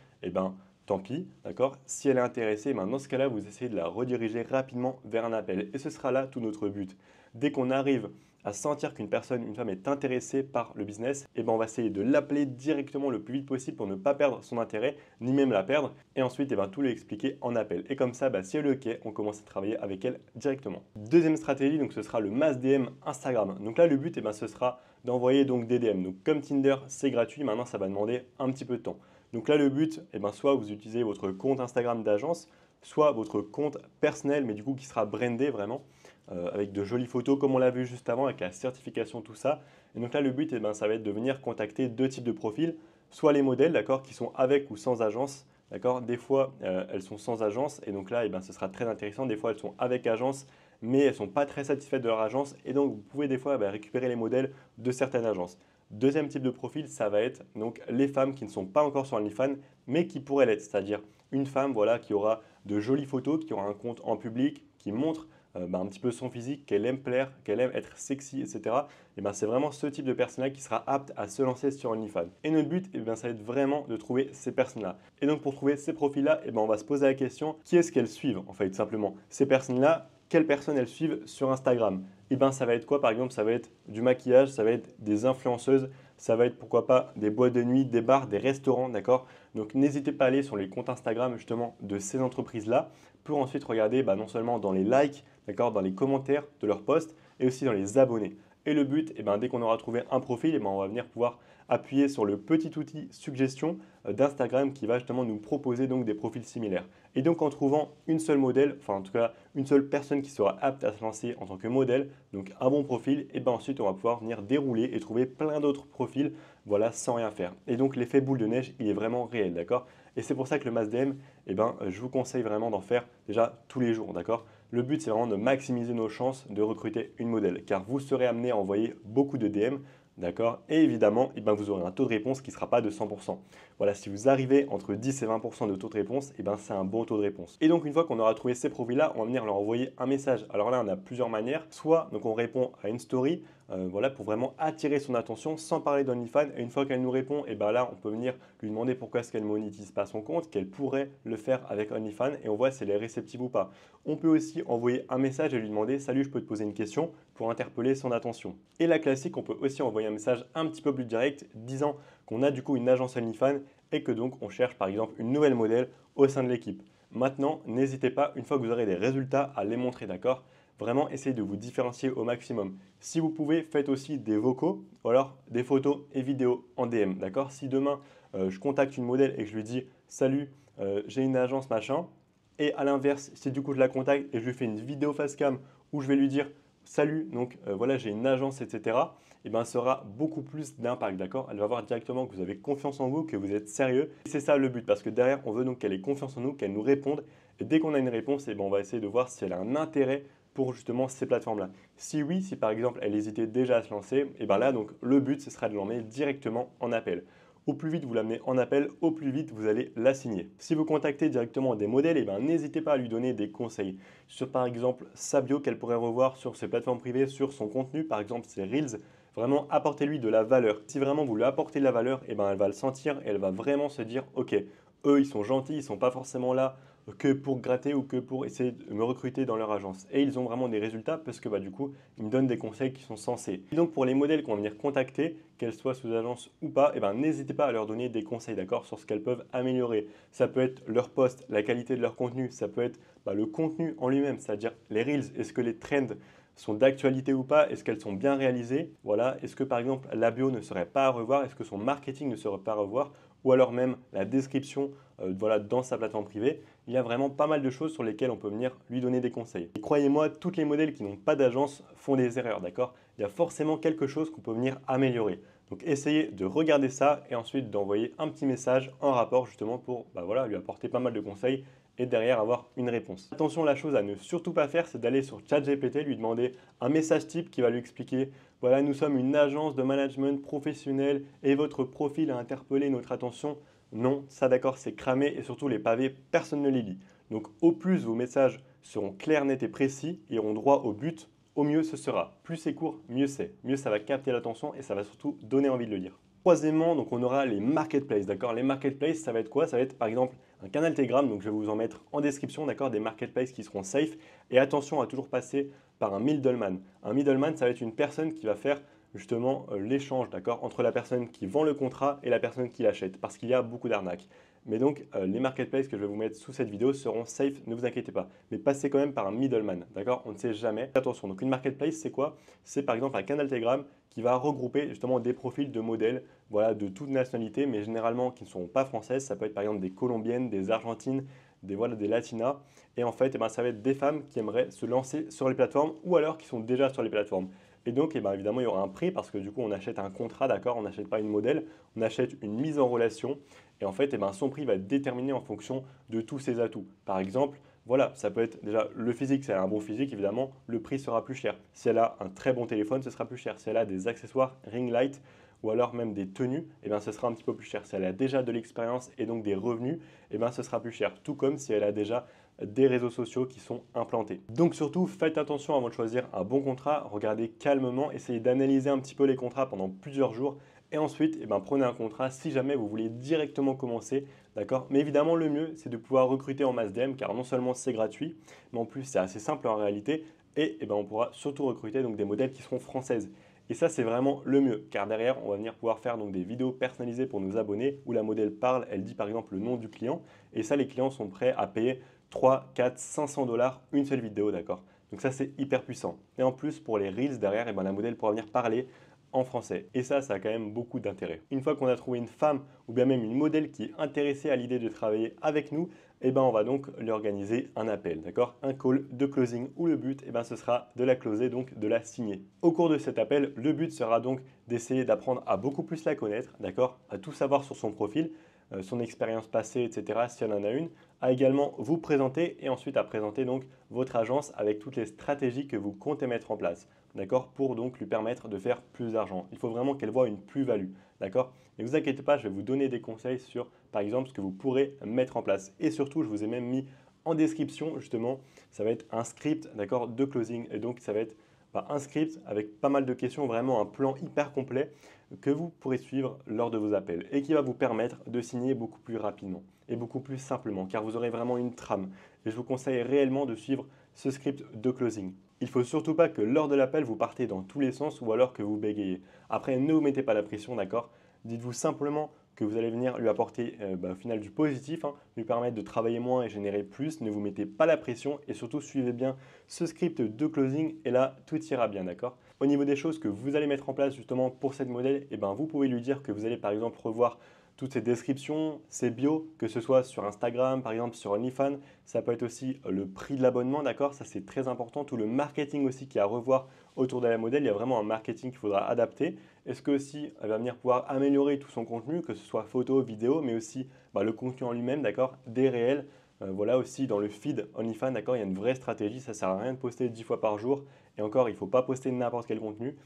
tant pis, d'accord? Si elle est intéressée, dans ce cas-là, vous essayez de la rediriger rapidement vers un appel. Et ce sera là tout notre but. Dès qu'on arrive à sentir qu'une personne, une femme est intéressée par le business, on va essayer de l'appeler directement le plus vite possible pour ne pas perdre son intérêt, ni même la perdre. Et ensuite, tout lui expliquer en appel. Et comme ça, si elle est OK, on commence à travailler avec elle directement. Deuxième stratégie, donc ce sera le mass DM Instagram. Donc là, le but, ce sera d'envoyer donc des DM. Donc comme Tinder, c'est gratuit, maintenant, ça va demander un petit peu de temps. Donc là, le but, soit vous utilisez votre compte Instagram d'agence, soit votre compte personnel, mais du coup qui sera brandé vraiment. avec de jolies photos comme on l'a vu juste avant, avec la certification, tout ça. Et donc là, le but, ça va être de venir contacter deux types de profils, soit les modèles, d'accord, qui sont avec ou sans agence. D'accord. Des fois, elles sont sans agence et donc là, ce sera très intéressant. Des fois, elles sont avec agence, mais elles ne sont pas très satisfaites de leur agence et donc vous pouvez des fois récupérer les modèles de certaines agences. Deuxième type de profil, ça va être donc les femmes qui ne sont pas encore sur OnlyFans, mais qui pourraient l'être, c'est-à-dire une femme voilà, qui aura de jolies photos, qui aura un compte en public, qui montre un petit peu son physique, qu'elle aime plaire, qu'elle aime être sexy, etc. Et c'est vraiment ce type de personne-là qui sera apte à se lancer sur OnlyFans. Et notre but, ça va être vraiment de trouver ces personnes-là. Et donc pour trouver ces profils-là, on va se poser la question, qui est-ce qu'elles suivent en fait, tout simplement. Ces personnes-là, quelles personnes elles suivent sur Instagram? Ça va être quoi par exemple? Ça va être du maquillage, ça va être des influenceuses, ça va être pourquoi pas des boîtes de nuit, des bars, des restaurants, d'accord? Donc n'hésitez pas à aller sur les comptes Instagram justement de ces entreprises-là pour ensuite regarder non seulement dans les likes, d'accord, dans les commentaires de leurs posts et aussi dans les abonnés. Et le but, dès qu'on aura trouvé un profil, on va venir pouvoir appuyer sur le petit outil suggestion d'Instagram qui va justement nous proposer donc des profils similaires. Et donc en trouvant une seule modèle, enfin en tout cas une seule personne qui sera apte à se lancer en tant que modèle, donc un bon profil, et ensuite on va pouvoir venir dérouler et trouver plein d'autres profils, voilà, sans rien faire. Et donc l'effet boule de neige, il est vraiment réel, d'accord? Et c'est pour ça que le MassDM, je vous conseille vraiment d'en faire déjà tous les jours, d'accord? Le but, c'est vraiment de maximiser nos chances de recruter une modèle, car vous serez amené à envoyer beaucoup de DM, d'accord? Et évidemment, vous aurez un taux de réponse qui ne sera pas de 100%. Voilà, si vous arrivez entre 10 et 20% de taux de réponse, c'est un bon taux de réponse. Et donc, une fois qu'on aura trouvé ces profils-là, on va venir leur envoyer un message. Alors là, on a plusieurs manières. Soit, donc on répond à une story, voilà, pour vraiment attirer son attention sans parler d'OnlyFans. Et une fois qu'elle nous répond, là, on peut venir lui demander pourquoi est-ce qu'elle ne monétise pas son compte, qu'elle pourrait le faire avec OnlyFans et on voit si elle est réceptive ou pas. On peut aussi envoyer un message et lui demander « Salut, je peux te poser une question ?» pour interpeller son attention. Et la classique, on peut aussi envoyer un message un petit peu plus direct disant qu'on a du coup une agence OnlyFans et que donc on cherche par exemple une nouvelle modèle au sein de l'équipe. Maintenant, n'hésitez pas, une fois que vous aurez des résultats, à les montrer, d'accord? Vraiment, essayez de vous différencier au maximum. Si vous pouvez, faites aussi des vocaux ou alors des photos et vidéos en DM, d'accord? Si demain, je contacte une modèle et que je lui dis « Salut, j'ai une agence machin », et à l'inverse, si du coup je la contacte et je lui fais une vidéo face cam où je vais lui dire « Salut, donc voilà, j'ai une agence, etc. », ça aura beaucoup plus d'impact, d'accord? Elle va voir directement que vous avez confiance en vous, que vous êtes sérieux. Et c'est ça le but, parce que derrière, on veut donc qu'elle ait confiance en nous, qu'elle nous réponde. Et dès qu'on a une réponse, on va essayer de voir si elle a un intérêt pour justement ces plateformes-là. Si oui, si par exemple elle hésitait déjà à se lancer, là donc le but ce sera de l'emmener directement en appel. Au plus vite vous l'amenez en appel, au plus vite vous allez la signer. Si vous contactez directement des modèles, n'hésitez pas à lui donner des conseils sur par exemple sa bio qu'elle pourrait revoir sur ses plateformes privées, sur son contenu, par exemple ses Reels. Vraiment apportez-lui de la valeur. Si vraiment vous lui apportez de la valeur, elle va le sentir et elle va vraiment se dire ok, eux ils sont gentils, ils ne sont pas forcément là que pour gratter ou que pour essayer de me recruter dans leur agence. Et ils ont vraiment des résultats parce que du coup, ils me donnent des conseils qui sont sensés. Et donc pour les modèles qu'on va venir contacter, qu'elles soient sous agence ou pas, n'hésitez pas à leur donner des conseils, d'accord, sur ce qu'elles peuvent améliorer. Ça peut être leur post, la qualité de leur contenu, ça peut être le contenu en lui-même, c'est-à-dire les reels, est-ce que les trends sont d'actualité ou pas, est-ce qu'elles sont bien réalisées, voilà, est-ce que par exemple la bio ne serait pas à revoir, est-ce que son marketing ne serait pas à revoir, ou alors même la description voilà, dans sa plateforme privée. Il y a vraiment pas mal de choses sur lesquelles on peut venir lui donner des conseils. Et croyez-moi, toutes les modèles qui n'ont pas d'agence font des erreurs, d'accord? Il y a forcément quelque chose qu'on peut venir améliorer. Donc essayez de regarder ça et ensuite d'envoyer un petit message en rapport justement pour voilà, lui apporter pas mal de conseils et derrière avoir une réponse. Attention, la chose à ne surtout pas faire, c'est d'aller sur ChatGPT, lui demander un message type qui va lui expliquer voilà, nous sommes une agence de management professionnel et votre profil a interpellé notre attention. Non, ça d'accord, c'est cramé et surtout les pavés, personne ne les lit. Donc au plus vos messages seront clairs, nets et précis, iront droit au but, au mieux ce sera. Plus c'est court, mieux c'est. Mieux ça va capter l'attention et ça va surtout donner envie de le lire. Troisièmement, donc on aura les marketplaces, d'accord? Les marketplaces, ça va être quoi? Ça va être par exemple un canal Telegram, donc je vais vous en mettre en description, d'accord? Des marketplaces qui seront safe. Et attention à toujours passer par un middleman. Un middleman, ça va être une personne qui va faire justement l'échange, d'accord, entre la personne qui vend le contrat et la personne qui l'achète, parce qu'il y a beaucoup d'arnaques. Mais donc, les marketplaces que je vais vous mettre sous cette vidéo seront safe, ne vous inquiétez pas. Mais passez quand même par un middleman, d'accord? On ne sait jamais. Attention, donc une marketplace, c'est quoi? C'est par exemple un canal Telegram qui va regrouper justement des profils de modèles, voilà, de toute nationalité, mais généralement qui ne sont pas françaises. Ça peut être par exemple des Colombiennes, des Argentines, voilà, des latinas. Et en fait, ça va être des femmes qui aimeraient se lancer sur les plateformes ou alors qui sont déjà sur les plateformes. Et donc, évidemment, il y aura un prix parce que du coup, on achète un contrat, d'accord? On n'achète pas une modèle, on achète une mise en relation. Et en fait, son prix va être déterminé en fonction de tous ses atouts. Par exemple, voilà, ça peut être déjà le physique. Si elle a un bon physique, évidemment, le prix sera plus cher. Si elle a un très bon téléphone, ce sera plus cher. Si elle a des accessoires, ring light ou alors même des tenues, ce sera un petit peu plus cher. Si elle a déjà de l'expérience et donc des revenus, ce sera plus cher. Tout comme si elle a déjà des réseaux sociaux qui sont implantés. Donc surtout, faites attention avant de choisir un bon contrat, regardez calmement, essayez d'analyser un petit peu les contrats pendant plusieurs jours et ensuite, prenez un contrat si jamais vous voulez directement commencer, d'accord? Mais évidemment, le mieux, c'est de pouvoir recruter en masse DM car non seulement c'est gratuit, mais en plus c'est assez simple en réalité et, on pourra surtout recruter donc des modèles qui seront françaises. Et ça, c'est vraiment le mieux, car derrière, on va venir pouvoir faire donc des vidéos personnalisées pour nos abonnés, où la modèle parle, elle dit par exemple le nom du client, et ça, les clients sont prêts à payer 3, 4, 500 dollars une seule vidéo, d'accord? Donc ça, c'est hyper puissant. Et en plus, pour les Reels, derrière, la modèle pourra venir parler en français. Et ça a quand même beaucoup d'intérêt. Une fois qu'on a trouvé une femme ou bien même une modèle qui est intéressée à l'idée de travailler avec nous, on va donc lui organiser un appel, d'accord? Un call de closing où le but, ce sera de la closer, donc de la signer. Au cours de cet appel, le but sera donc d'essayer d'apprendre à beaucoup plus la connaître, d'accord? À tout savoir sur son profil, son expérience passée, etc., si elle en a une, à également vous présenter et ensuite à présenter donc votre agence avec toutes les stratégies que vous comptez mettre en place, d'accord, pour donc lui permettre de faire plus d'argent. Il faut vraiment qu'elle voit une plus-value, d'accord? Ne vous inquiétez pas, je vais vous donner des conseils sur, par exemple, ce que vous pourrez mettre en place. Et surtout, je vous ai même mis en description, justement, ça va être un script, d'accord, de closing. Et donc, ça va être un script avec pas mal de questions, vraiment un plan hyper complet que vous pourrez suivre lors de vos appels et qui va vous permettre de signer beaucoup plus rapidement et beaucoup plus simplement car vous aurez vraiment une trame. Et je vous conseille réellement de suivre ce script de closing. Il ne faut surtout pas que lors de l'appel, vous partez dans tous les sens ou alors que vous bégayez. Après, ne vous mettez pas la pression, d'accord? Dites-vous simplement que vous allez venir lui apporter au final du positif, lui permettre de travailler moins et générer plus. Ne vous mettez pas la pression et surtout suivez bien ce script de closing et là, tout ira bien, d'accord? Au niveau des choses que vous allez mettre en place justement pour cette modèle, vous pouvez lui dire que vous allez par exemple revoir toutes ses descriptions, ses bios, que ce soit sur Instagram, par exemple sur OnlyFans. Ça peut être aussi le prix de l'abonnement, d'accord? Ça, c'est très important. Tout le marketing aussi qu'il y a à revoir autour de la modèle. Il y a vraiment un marketing qu'il faudra adapter. Est-ce que aussi, elle va venir pouvoir améliorer tout son contenu, que ce soit photo, vidéo, mais aussi le contenu en lui-même, d'accord? Des réels. Voilà aussi dans le feed OnlyFans, d'accord, il y a une vraie stratégie, ça ne sert à rien de poster 10 fois par jour et encore il ne faut pas poster n'importe quel contenu.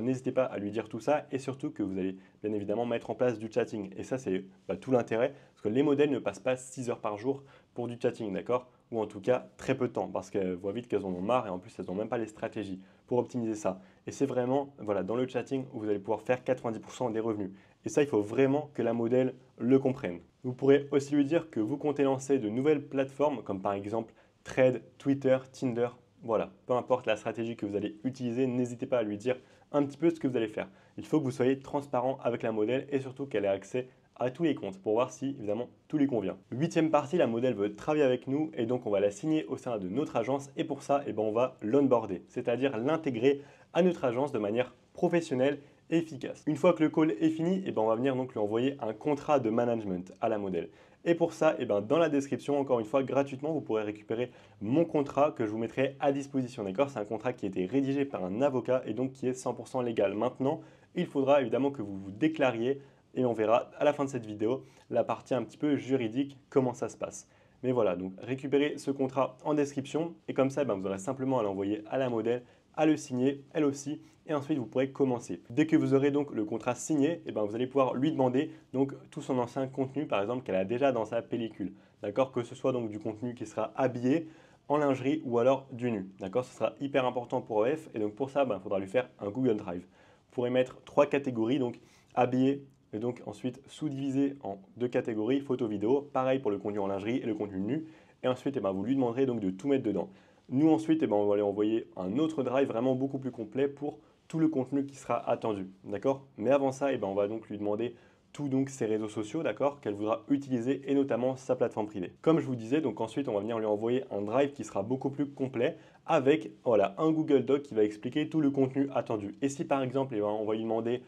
N'hésitez pas à lui dire tout ça et surtout que vous allez bien évidemment mettre en place du chatting et ça c'est tout l'intérêt parce que les modèles ne passent pas 6 heures par jour pour du chatting, d'accord, ou en tout cas très peu de temps parce qu'elles voient vite qu'elles en ont marre et en plus elles n'ont même pas les stratégies pour optimiser ça. Et c'est vraiment dans le chatting où vous allez pouvoir faire 90% des revenus. Et ça, il faut vraiment que la modèle le comprenne. Vous pourrez aussi lui dire que vous comptez lancer de nouvelles plateformes comme par exemple Thread, Twitter, Tinder. Voilà, peu importe la stratégie que vous allez utiliser, n'hésitez pas à lui dire un petit peu ce que vous allez faire. Il faut que vous soyez transparent avec la modèle et surtout qu'elle ait accès à tous les comptes pour voir si évidemment tout lui convient. Huitième partie, la modèle veut travailler avec nous et donc on va la signer au sein de notre agence et pour ça on va l'onboarder, c'est-à-dire l'intégrer à notre agence de manière professionnelle et efficace. Une fois que le call est fini, on va venir donc lui envoyer un contrat de management à la modèle. Et pour ça, dans la description, encore une fois, gratuitement, vous pourrez récupérer mon contrat que je vous mettrai à disposition. D'accord? C'est un contrat qui a été rédigé par un avocat et donc qui est 100% légal. Maintenant, il faudra évidemment que vous vous déclariez et on verra à la fin de cette vidéo la partie un petit peu juridique, comment ça se passe. Mais voilà, donc récupérez ce contrat en description et comme ça, vous aurez simplement à l'envoyer à la modèle, à le signer, elle aussi, et ensuite vous pourrez commencer. Dès que vous aurez donc le contrat signé, vous allez pouvoir lui demander donc tout son ancien contenu, par exemple, qu'elle a déjà dans sa pellicule. D'accord? Que ce soit donc du contenu qui sera habillé, en lingerie ou alors du nu. D'accord? Ce sera hyper important pour EF et donc pour ça, il faudra lui faire un Google Drive. Vous pourrez mettre 3 catégories, donc habillé, et donc ensuite sous-divisé en 2 catégories, photo, vidéo. Pareil pour le contenu en lingerie et le contenu nu. Et ensuite, vous lui demanderez donc de tout mettre dedans. Nous ensuite, on va lui envoyer un autre drive vraiment beaucoup plus complet pour tout le contenu qui sera attendu. D'accord? Mais avant ça, on va donc lui demander tous donc ses réseaux sociaux, d'accord, qu'elle voudra utiliser et notamment sa plateforme privée. Comme je vous disais, donc ensuite on va venir lui envoyer un drive qui sera beaucoup plus complet avec un Google Doc qui va expliquer tout le contenu attendu. Et si par exemple, on va lui demander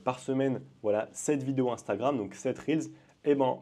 par semaine, 7 vidéos Instagram, donc 7 Reels,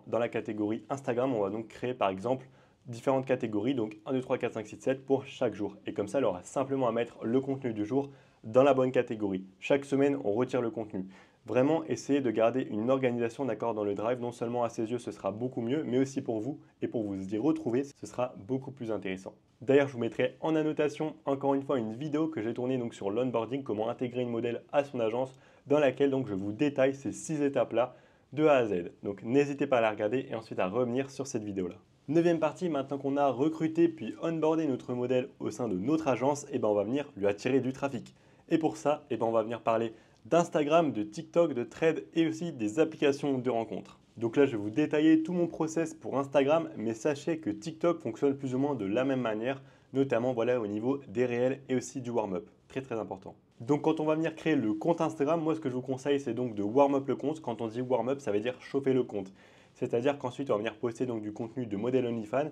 dans la catégorie Instagram, on va donc créer par exemple différentes catégories, donc 1, 2, 3, 4, 5, 6, 7 pour chaque jour. Et comme ça, elle aura simplement à mettre le contenu du jour dans la bonne catégorie. Chaque semaine, on retire le contenu. Vraiment, essayez de garder une organisation d'accord dans le Drive. Non seulement à ses yeux, ce sera beaucoup mieux, mais aussi pour vous et pour vous y retrouver, ce sera beaucoup plus intéressant. D'ailleurs, je vous mettrai en annotation, encore une fois, une vidéo que j'ai tournée donc sur l'onboarding, comment intégrer une modèle à son agence, dans laquelle donc je vous détaille ces 6 étapes-là de A à Z. Donc n'hésitez pas à la regarder et ensuite à revenir sur cette vidéo-là. Neuvième partie, maintenant qu'on a recruté puis onboardé notre modèle au sein de notre agence, on va venir lui attirer du trafic. Et pour ça, on va venir parler d'Instagram, de TikTok, de Threads et aussi des applications de rencontres. Donc là, je vais vous détailler tout mon process pour Instagram, mais sachez que TikTok fonctionne plus ou moins de la même manière, notamment voilà, au niveau des réels et aussi du warm-up. Très très important. Donc quand on va venir créer le compte Instagram, moi ce que je vous conseille c'est donc de warm-up le compte. Quand on dit warm-up, ça veut dire chauffer le compte. C'est-à-dire qu'ensuite on va venir poster donc du contenu de modèle OnlyFans.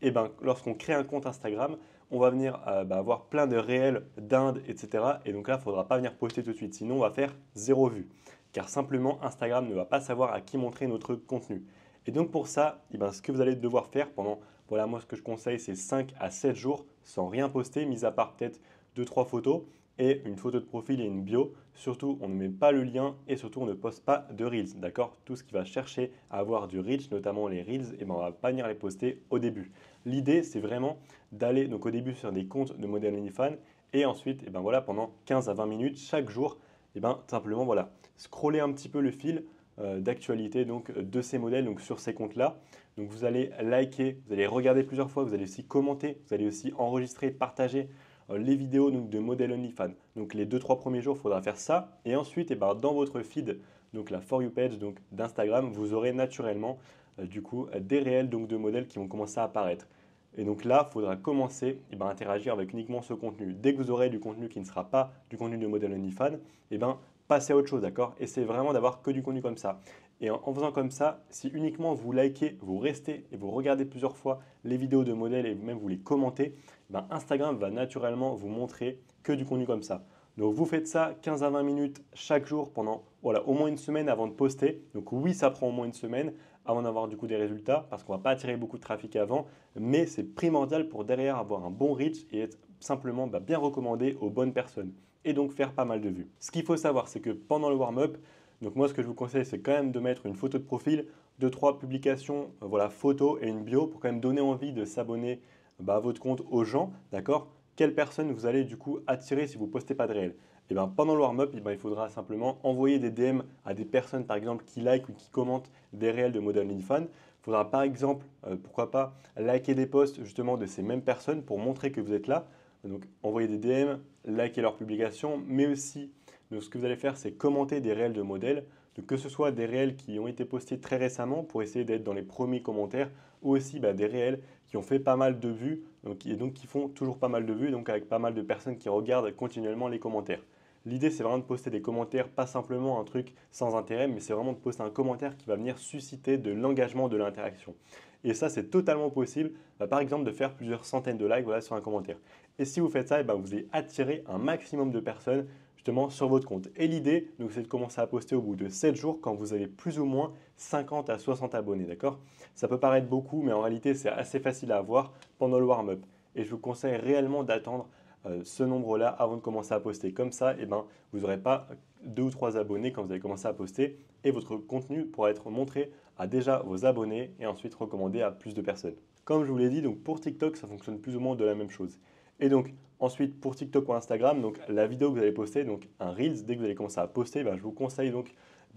Et lorsqu'on crée un compte Instagram, on va venir avoir plein de réels d'Inde, etc. Et donc là, il ne faudra pas venir poster tout de suite, sinon on va faire 0 vue. Car simplement, Instagram ne va pas savoir à qui montrer notre contenu. Et donc pour ça, ce que vous allez devoir faire pendant, voilà, moi ce que je conseille, c'est 5 à 7 jours sans rien poster, mis à part peut-être 2-3 photos et une photo de profil et une bio. Surtout, on ne met pas le lien et surtout, on ne poste pas de Reels, d'accord? Tout ce qui va chercher à avoir du reach, notamment les Reels, on ne va pas venir les poster au début. L'idée, c'est vraiment d'aller donc au début sur des comptes de modèles OnlyFans et ensuite, voilà, pendant 15 à 20 minutes chaque jour, simplement voilà, scroller un petit peu le fil d'actualité donc de ces modèles donc sur ces comptes-là. Donc vous allez liker, vous allez regarder plusieurs fois, vous allez aussi commenter, vous allez aussi enregistrer, partager les vidéos donc, de modèles OnlyFans. Donc les 2-3 premiers jours, il faudra faire ça. Et ensuite, dans votre feed, donc la For You page donc, d'Instagram, vous aurez naturellement du coup des réels donc, de modèles qui vont commencer à apparaître. Et donc là, il faudra commencer à interagir avec uniquement ce contenu. Dès que vous aurez du contenu qui ne sera pas du contenu de modèle OnlyFans, passez à autre chose, d'accord? Essayez vraiment d'avoir que du contenu comme ça. Et en faisant comme ça, si uniquement vous likez, vous restez et vous regardez plusieurs fois les vidéos de modèles et même vous les commentez, Instagram va naturellement vous montrer que du contenu comme ça. Donc vous faites ça 15 à 20 minutes chaque jour pendant au moins une semaine avant de poster. Donc oui, ça prend au moins une semaine avant d'avoir du coup des résultats parce qu'on ne va pas attirer beaucoup de trafic avant, mais c'est primordial pour derrière avoir un bon reach et être simplement bien recommandé aux bonnes personnes et donc faire pas mal de vues. Ce qu'il faut savoir, c'est que pendant le warm-up, donc moi ce que je vous conseille, c'est quand même de mettre une photo de profil, 2-3 publications, voilà, photos et une bio pour quand même donner envie de s'abonner à votre compte aux gens, d'accord? Quelle personne vous allez du coup attirer si vous ne postez pas de réel? Pendant le warm-up, il faudra simplement envoyer des DM à des personnes par exemple qui like ou qui commentent des réels de modèle OnlyFans. Il faudra par exemple, pourquoi pas, liker des posts justement de ces mêmes personnes pour montrer que vous êtes là. Donc envoyer des DM, liker leurs publications, mais aussi donc, ce que vous allez faire, c'est commenter des réels de modèles. Donc, que ce soit des réels qui ont été postés très récemment pour essayer d'être dans les premiers commentaires, ou aussi des réels qui ont fait pas mal de vues et donc qui font toujours pas mal de vues, donc avec pas mal de personnes qui regardent continuellement les commentaires. L'idée, c'est vraiment de poster des commentaires, pas simplement un truc sans intérêt, mais c'est vraiment de poster un commentaire qui va venir susciter de l'engagement, de l'interaction. Et ça, c'est totalement possible, par exemple, de faire plusieurs centaines de likes voilà, sur un commentaire. Et si vous faites ça, vous allez attirer un maximum de personnes justement sur votre compte. Et l'idée, donc, c'est de commencer à poster au bout de 7 jours quand vous avez plus ou moins 50 à 60 abonnés, d'accord? Ça peut paraître beaucoup, mais en réalité, c'est assez facile à avoir pendant le warm-up. Et je vous conseille réellement d'attendre ce nombre-là avant de commencer à poster. Comme ça, vous n'aurez pas 2 ou 3 abonnés quand vous allez commencer à poster et votre contenu pourra être montré à déjà vos abonnés et ensuite recommandé à plus de personnes. Comme je vous l'ai dit, donc pour TikTok, ça fonctionne plus ou moins de la même chose. Et donc ensuite pour TikTok ou Instagram, donc la vidéo que vous allez poster, donc un Reels, dès que vous allez commencer à poster, je vous conseille donc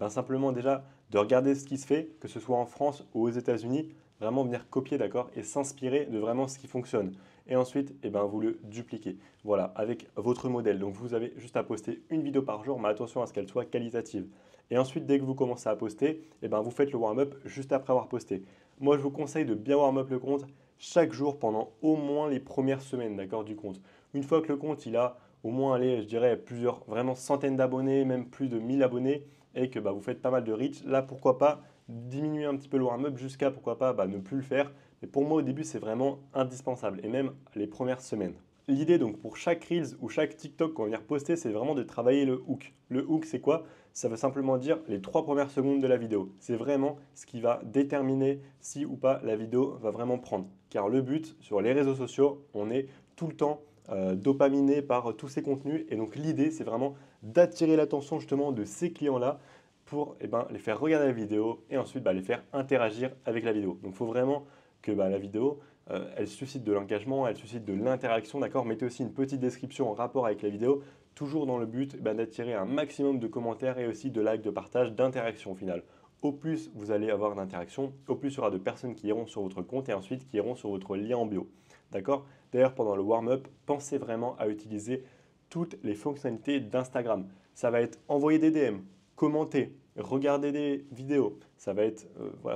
simplement déjà de regarder ce qui se fait, que ce soit en France ou aux États-Unis, vraiment venir copier, d'accord, et s'inspirer de vraiment ce qui fonctionne. Et ensuite, vous le dupliquez. Voilà, avec votre modèle. Donc vous avez juste à poster une vidéo par jour, mais attention à ce qu'elle soit qualitative. Et ensuite, dès que vous commencez à poster, vous faites le warm-up juste après avoir posté. Moi, je vous conseille de bien warm-up le compte chaque jour pendant au moins les premières semaines, d'accord, du compte. Une fois que le compte, il a au moins, allez, je dirais, plusieurs, vraiment centaines d'abonnés, même plus de 1000 abonnés, et que vous faites pas mal de reach, là, pourquoi pas diminuer un petit peu le warm-up jusqu'à, pourquoi pas, ne plus le faire. Mais pour moi, au début, c'est vraiment indispensable, et même les premières semaines. L'idée donc pour chaque Reels ou chaque TikTok qu'on va venir poster, c'est vraiment de travailler le hook. Le hook, c'est quoi? Ça veut simplement dire les 3 premières secondes de la vidéo. C'est vraiment ce qui va déterminer si ou pas la vidéo va vraiment prendre. Car le but sur les réseaux sociaux, on est tout le temps dopaminé par tous ces contenus. Et donc l'idée, c'est vraiment d'attirer l'attention justement de ces clients-là pour les faire regarder la vidéo et ensuite les faire interagir avec la vidéo. Donc il faut vraiment que la vidéo, elle suscite de l'engagement, elle suscite de l'interaction, d'accord? Mettez aussi une petite description en rapport avec la vidéo, toujours dans le but d'attirer un maximum de commentaires et aussi de likes, de partages, d'interaction au final. Au plus vous allez avoir d'interaction, au plus il y aura de personnes qui iront sur votre compte et ensuite qui iront sur votre lien en bio. D'accord? D'ailleurs, pendant le warm-up, pensez vraiment à utiliser toutes les fonctionnalités d'Instagram. Ça va être envoyer des DM, commenter, regarder des vidéos, ça va être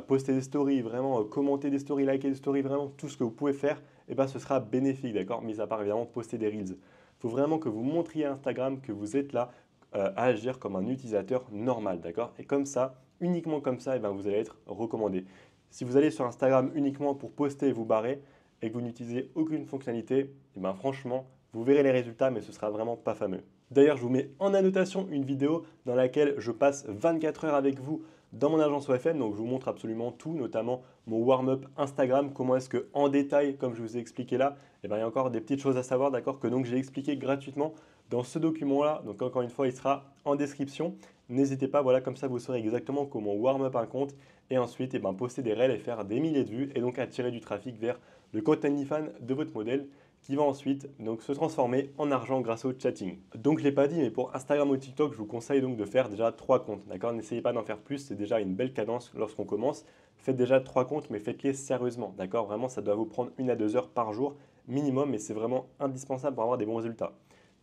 poster des stories, vraiment commenter des stories, liker des stories, vraiment tout ce que vous pouvez faire, ce sera bénéfique, d'accord? Mis à part évidemment poster des reels. Il faut vraiment que vous montriez à Instagram que vous êtes là à agir comme un utilisateur normal, d'accord? Et comme ça, uniquement comme ça, vous allez être recommandé. Si vous allez sur Instagram uniquement pour poster et vous barrer et que vous n'utilisez aucune fonctionnalité, franchement, vous verrez les résultats, mais ce sera vraiment pas fameux. D'ailleurs, je vous mets en annotation une vidéo dans laquelle je passe 24 heures avec vous dans mon agence OFM. Donc, je vous montre absolument tout, notamment mon warm-up Instagram. Comment est-ce que, en détail, comme je vous ai expliqué là, il y a encore des petites choses à savoir, d'accord, que donc j'ai expliqué gratuitement dans ce document-là. Donc, encore une fois, il sera en description. N'hésitez pas, voilà, comme ça, vous saurez exactement comment warm-up un compte et ensuite, poster des reels et faire des milliers de vues et donc attirer du trafic vers le compte OnlyFans de votre modèle qui va ensuite donc se transformer en argent grâce au chatting. Donc je ne l'ai pas dit, mais pour Instagram ou TikTok, je vous conseille donc de faire déjà 3 comptes. D'accord? N'essayez pas d'en faire plus, c'est déjà une belle cadence lorsqu'on commence. Faites déjà 3 comptes, mais faites-les sérieusement. D'accord? Vraiment, ça doit vous prendre 1 à 2 heures par jour minimum, et c'est vraiment indispensable pour avoir des bons résultats.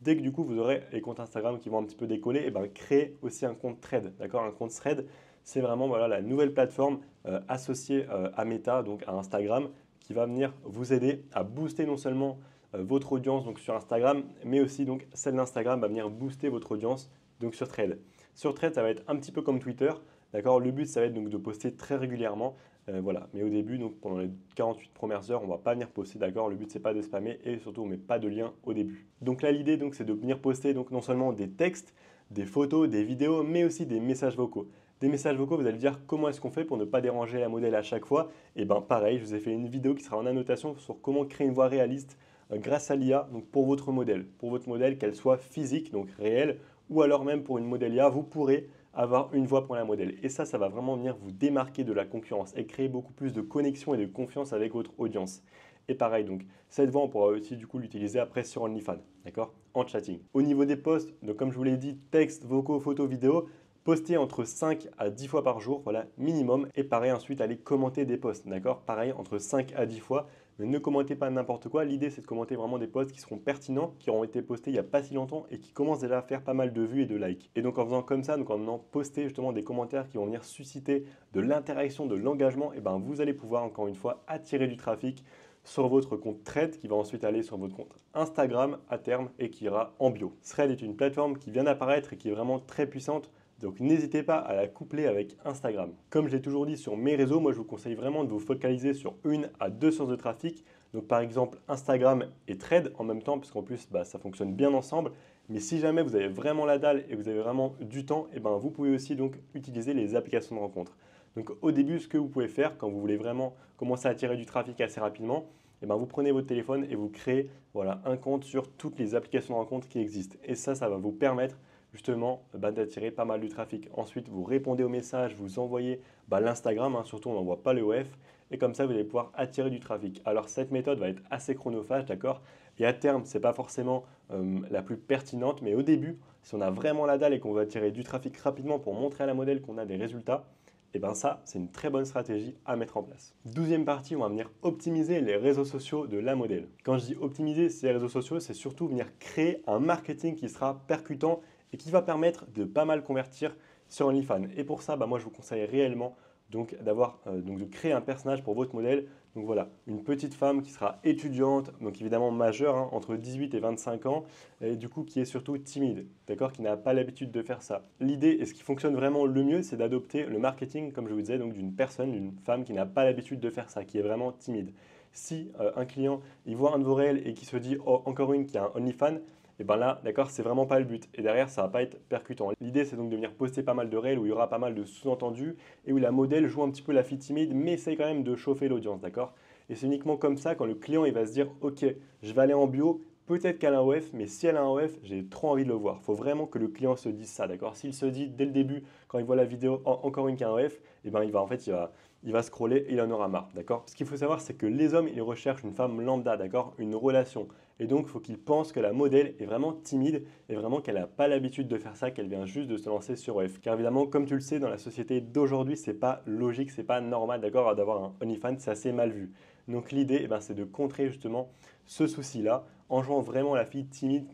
Dès que du coup vous aurez les comptes Instagram qui vont un petit peu décoller, créez aussi un compte Thread. D'accord? Un compte Thread, c'est vraiment la nouvelle plateforme associée à Meta, donc à Instagram, qui va venir vous aider à booster non seulement votre audience donc sur Instagram, mais aussi donc celle d'Instagram va venir booster votre audience donc sur Thread. Sur Thread, ça va être un petit peu comme Twitter, d'accord? Le but, ça va être donc de poster très régulièrement, voilà. Mais au début, donc pendant les 48 premières heures, on ne va pas venir poster, d'accord? Le but, c'est pas de spammer et surtout, on ne met pas de lien au début. Donc là, l'idée, donc, c'est de venir poster donc non seulement des textes, des photos, des vidéos, mais aussi des messages vocaux. Des messages vocaux, vous allez dire comment est-ce qu'on fait pour ne pas déranger la modèle à chaque fois. Et pareil, je vous ai fait une vidéo qui sera en annotation sur comment créer une voix réaliste grâce à l'IA donc pour votre modèle, qu'elle soit physique, donc réelle, ou alors même pour une modèle IA, vous pourrez avoir une voix pour la modèle. Et ça va vraiment venir vous démarquer de la concurrence et créer beaucoup plus de connexion et de confiance avec votre audience. Et pareil, donc cette voix, on pourra aussi du coup l'utiliser après sur OnlyFans, d'accord? En chatting. Au niveau des posts, donc comme je vous l'ai dit, texte, vocaux, photos, vidéos, postez entre 5 à 10 fois par jour, voilà, minimum. Et pareil, ensuite, allez commenter des posts, d'accord? Pareil, entre 5 à 10 fois. Mais ne commentez pas n'importe quoi. L'idée, c'est de commenter vraiment des posts qui seront pertinents, qui auront été postés il n'y a pas si longtemps et qui commencent déjà à faire pas mal de vues et de likes. Et donc, en faisant comme ça, donc en venant poster justement des commentaires qui vont venir susciter de l'interaction, de l'engagement, et vous allez pouvoir encore une fois attirer du trafic sur votre compte Thread qui va ensuite aller sur votre compte Instagram à terme et qui ira en bio. Thread est une plateforme qui vient d'apparaître et qui est vraiment très puissante. Donc n'hésitez pas à la coupler avec Instagram. Comme je l'ai toujours dit sur mes réseaux, moi je vous conseille vraiment de vous focaliser sur 1 à 2 sources de trafic. Donc par exemple Instagram et Thread en même temps, puisqu'en plus ça fonctionne bien ensemble. Mais si jamais vous avez vraiment la dalle et vous avez vraiment du temps, vous pouvez aussi donc utiliser les applications de rencontre. Donc au début, ce que vous pouvez faire quand vous voulez vraiment commencer à attirer du trafic assez rapidement, vous prenez votre téléphone et vous créez un compte sur toutes les applications de rencontre qui existent. Et ça va vous permettre justement d'attirer pas mal de trafic. Ensuite, vous répondez aux messages, vous envoyez l'Instagram, surtout on n'envoie pas le OF, et comme ça, vous allez pouvoir attirer du trafic. Alors cette méthode va être assez chronophage, d'accord? Et à terme, ce n'est pas forcément la plus pertinente, mais au début, si on a vraiment la dalle et qu'on veut attirer du trafic rapidement pour montrer à la modèle qu'on a des résultats, ça, c'est une très bonne stratégie à mettre en place. 12e partie, on va venir optimiser les réseaux sociaux de la modèle. Quand je dis optimiser ces réseaux sociaux, c'est surtout venir créer un marketing qui sera percutant et qui va permettre de pas mal convertir sur OnlyFans. Et pour ça, moi, je vous conseille réellement donc de créer un personnage pour votre modèle. Donc voilà, une petite femme qui sera étudiante, donc évidemment majeure, entre 18 et 25 ans, et du coup qui est surtout timide, d'accord, qui n'a pas l'habitude de faire ça. L'idée, et ce qui fonctionne vraiment le mieux, c'est d'adopter le marketing, comme je vous disais, donc d'une personne, d'une femme qui n'a pas l'habitude de faire ça, qui est vraiment timide. si un client il voit un de vos réels et qui se dit oh, encore une qui a un OnlyFans, et ben là, d'accord, c'est vraiment pas le but. Et derrière, ça va pas être percutant. L'idée, c'est donc de venir poster pas mal de réels où il y aura pas mal de sous-entendus et où la modèle joue un petit peu la fille timide, mais essaye quand même de chauffer l'audience, d'accord? Et c'est uniquement comme ça quand le client il va se dire ok, je vais aller en bio, peut-être qu'elle a un OF, mais si elle a un OF, j'ai trop envie de le voir. Il faut vraiment que le client se dise ça, d'accord? S'il se dit dès le début, quand il voit la vidéo, encore une qui a un OF, et ben il va scroller et il en aura marre, d'accord? Ce qu'il faut savoir, c'est que les hommes, ils recherchent une femme lambda, d'accord? Une relation. Et donc, il faut qu'ils pensent que la modèle est vraiment timide et vraiment qu'elle n'a pas l'habitude de faire ça, qu'elle vient juste de se lancer sur OF. Car évidemment, comme tu le sais, dans la société d'aujourd'hui, c'est pas logique, c'est pas normal, d'accord, d'avoir un OnlyFans, c'est assez mal vu. Donc l'idée, eh ben, c'est de contrer justement ce souci-là en jouant vraiment la fille timide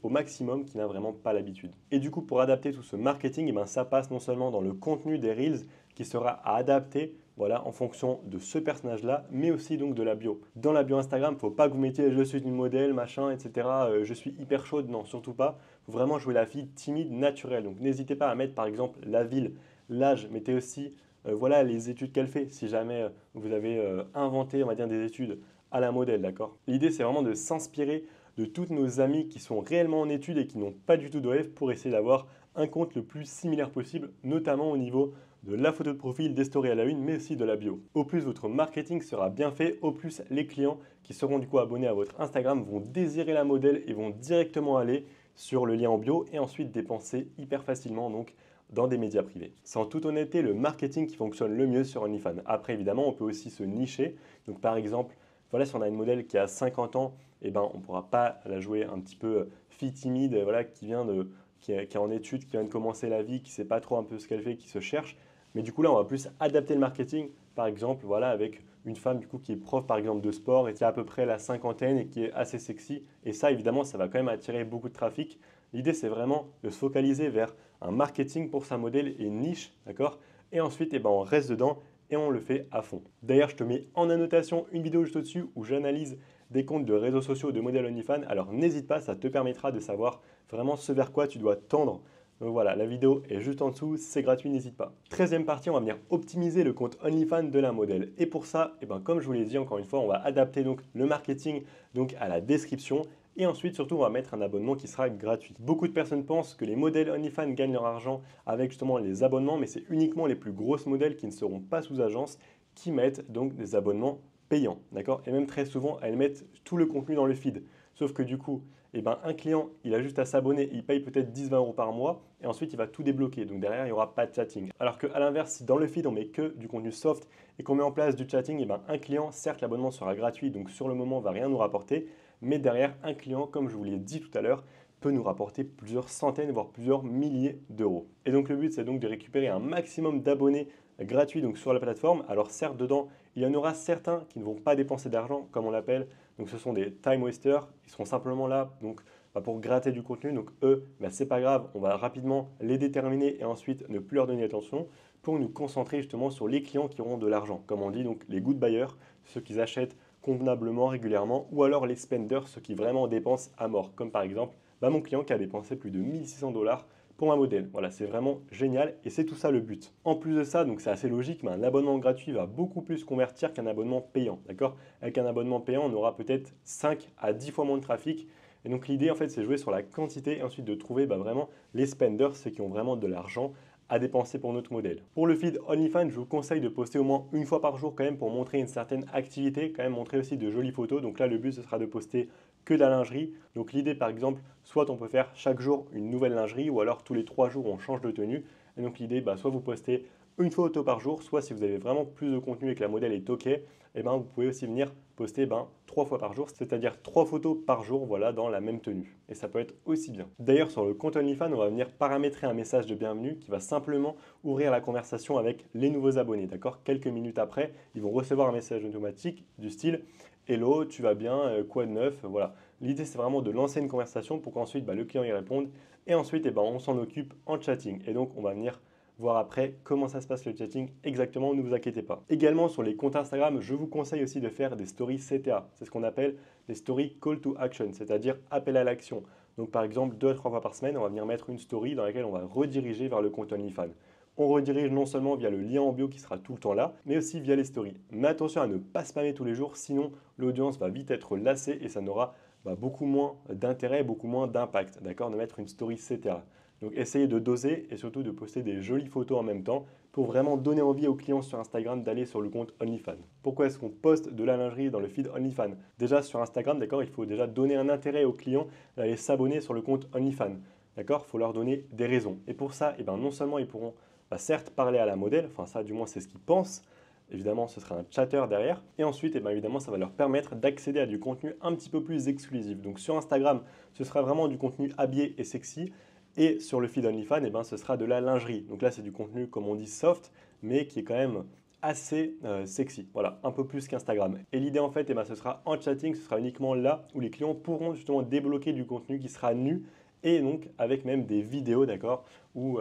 au maximum qui n'a vraiment pas l'habitude. Et du coup, pour adapter tout ce marketing, eh ben, ça passe non seulement dans le contenu des Reels qui sera à adapter voilà, en fonction de ce personnage-là, mais aussi donc de la bio. Dans la bio Instagram, il ne faut pas que vous mettiez je suis une modèle, machin, etc. Je suis hyper chaude, non, surtout pas. Il faut vraiment jouer la fille timide, naturelle. Donc n'hésitez pas à mettre par exemple la ville, l'âge, mettez aussi voilà les études qu'elle fait, si jamais vous avez inventé, on va dire, des études à la modèle, d'accord? L'idée, c'est vraiment de s'inspirer de toutes nos amies qui sont réellement en études et qui n'ont pas du tout d'OF pour essayer d'avoir un compte le plus similaire possible, notamment au niveau de la photo de profil, des stories à la une, mais aussi de la bio. Au plus votre marketing sera bien fait, au plus les clients qui seront du coup abonnés à votre Instagram vont désirer la modèle et vont directement aller sur le lien en bio et ensuite dépenser hyper facilement donc dans des médias privés. C'est en toute honnêteté le marketing qui fonctionne le mieux sur OnlyFans. Après évidemment, on peut aussi se nicher. Donc par exemple, voilà, si on a une modèle qui a 50 ans, eh ben, on ne pourra pas la jouer un petit peu fille timide, voilà, qui est en études, qui vient de commencer la vie, qui ne sait pas trop un peu ce qu'elle fait, qui se cherche. Mais du coup, là, on va plus adapter le marketing, par exemple, voilà, avec une femme du coup qui est prof, par exemple, de sport et qui a à peu près la cinquantaine et qui est assez sexy. Et ça, évidemment, ça va quand même attirer beaucoup de trafic. L'idée, c'est vraiment de se focaliser vers un marketing pour sa modèle et une niche, d'accord? Et ensuite, eh ben, on reste dedans et on le fait à fond. D'ailleurs, je te mets en annotation une vidéo juste au-dessus où j'analyse des comptes de réseaux sociaux de modèles OnlyFans. Alors n'hésite pas, ça te permettra de savoir vraiment ce vers quoi tu dois tendre. Donc voilà, la vidéo est juste en dessous, c'est gratuit, n'hésite pas. 13e partie, on va venir optimiser le compte OnlyFans de la modèle. Et pour ça, eh ben, comme je vous l'ai dit encore une fois, on va adapter donc le marketing donc à la description. Et ensuite, surtout, on va mettre un abonnement qui sera gratuit. Beaucoup de personnes pensent que les modèles OnlyFans gagnent leur argent avec justement les abonnements, mais c'est uniquement les plus grosses modèles qui ne seront pas sous agence qui mettent donc des abonnements payants, d'accord? Et même très souvent, elles mettent tout le contenu dans le feed. Sauf que du coup, eh ben, un client, il a juste à s'abonner, il paye peut-être 10-20 euros par mois et ensuite il va tout débloquer. Donc derrière, il n'y aura pas de chatting. Alors qu'à l'inverse, si dans le feed on met que du contenu soft et qu'on met en place du chatting, eh ben, un client, certes l'abonnement sera gratuit, donc sur le moment, ne va rien nous rapporter, mais derrière, un client, comme je vous l'ai dit tout à l'heure, peut nous rapporter plusieurs centaines, voire plusieurs milliers d'euros. Et donc le but, c'est donc de récupérer un maximum d'abonnés gratuits donc, sur la plateforme. Alors certes, dedans, il y en aura certains qui ne vont pas dépenser d'argent, comme on l'appelle. Donc ce sont des time wasters. Ils seront simplement là donc, pour gratter du contenu. Donc eux, c'est pas grave, on va rapidement les déterminer et ensuite ne plus leur donner attention pour nous concentrer justement sur les clients qui auront de l'argent. Comme on dit, donc les good buyers, ceux qui achètent convenablement, régulièrement, ou alors les spenders, ceux qui vraiment dépensent à mort. Comme par exemple mon client qui a dépensé plus de 1600 $ pour ma modèle. Voilà, c'est vraiment génial et c'est tout ça le but. En plus de ça, donc c'est assez logique, mais un abonnement gratuit va beaucoup plus convertir qu'un abonnement payant, d'accord? Avec un abonnement payant, on aura peut-être 5 à 10 fois moins de trafic. Et donc l'idée, en fait, c'est jouer sur la quantité et ensuite de trouver vraiment les spenders, ceux qui ont vraiment de l'argent à dépenser pour notre modèle. Pour le feed OnlyFans, je vous conseille de poster au moins une fois par jour quand même pour montrer une certaine activité, quand même montrer aussi de jolies photos. Donc là, le but, ce sera de poster que de la lingerie. Donc l'idée, par exemple, soit on peut faire chaque jour une nouvelle lingerie ou alors tous les 3 jours, on change de tenue. Et donc l'idée, soit vous postez une photo par jour, soit si vous avez vraiment plus de contenu et que la modèle est OK, vous pouvez aussi venir poster 3 fois par jour, c'est-à-dire 3 photos par jour voilà, dans la même tenue. Et ça peut être aussi bien. D'ailleurs, sur le compte OnlyFans, on va venir paramétrer un message de bienvenue qui va simplement ouvrir la conversation avec les nouveaux abonnés. D'accord? Quelques minutes après, ils vont recevoir un message automatique du style Hello, tu vas bien, quoi de neuf? Voilà. L'idée, c'est vraiment de lancer une conversation pour qu'ensuite le client y réponde. Et ensuite, on s'en occupe en chatting. Et donc, on va venir voir après comment ça se passe le chatting exactement, ne vous inquiétez pas. Également sur les comptes Instagram, je vous conseille aussi de faire des stories CTA. C'est ce qu'on appelle des stories call to action, c'est-à-dire appel à l'action. Donc par exemple, 2 à 3 fois par semaine, on va venir mettre une story dans laquelle on va rediriger vers le compte OnlyFans. on redirige non seulement via le lien en bio qui sera tout le temps là, mais aussi via les stories. Mais attention à ne pas spammer tous les jours, sinon l'audience va vite être lassée et ça n'aura beaucoup moins d'intérêt, beaucoup moins d'impact, d'accord, de mettre une story, etc. Donc essayez de doser et surtout de poster des jolies photos en même temps pour vraiment donner envie aux clients sur Instagram d'aller sur le compte OnlyFans. Pourquoi est-ce qu'on poste de la lingerie dans le feed OnlyFans? Déjà sur Instagram, d'accord, il faut déjà donner un intérêt aux clients d'aller s'abonner sur le compte OnlyFans. D'accord, il faut leur donner des raisons. Et pour ça, non seulement ils pourront certes parler à la modèle, enfin ça du moins c'est ce qu'ils pensent, évidemment ce sera un chatter derrière, et ensuite évidemment ça va leur permettre d'accéder à du contenu un petit peu plus exclusif. Donc sur Instagram, ce sera vraiment du contenu habillé et sexy, et sur le feed OnlyFans, ce sera de la lingerie. Donc là c'est du contenu comme on dit soft, mais qui est quand même assez sexy, voilà, un peu plus qu'Instagram. Et l'idée en fait, ce sera en chatting, ce sera uniquement là où les clients pourront justement débloquer du contenu qui sera nu, et donc avec même des vidéos, d'accord, où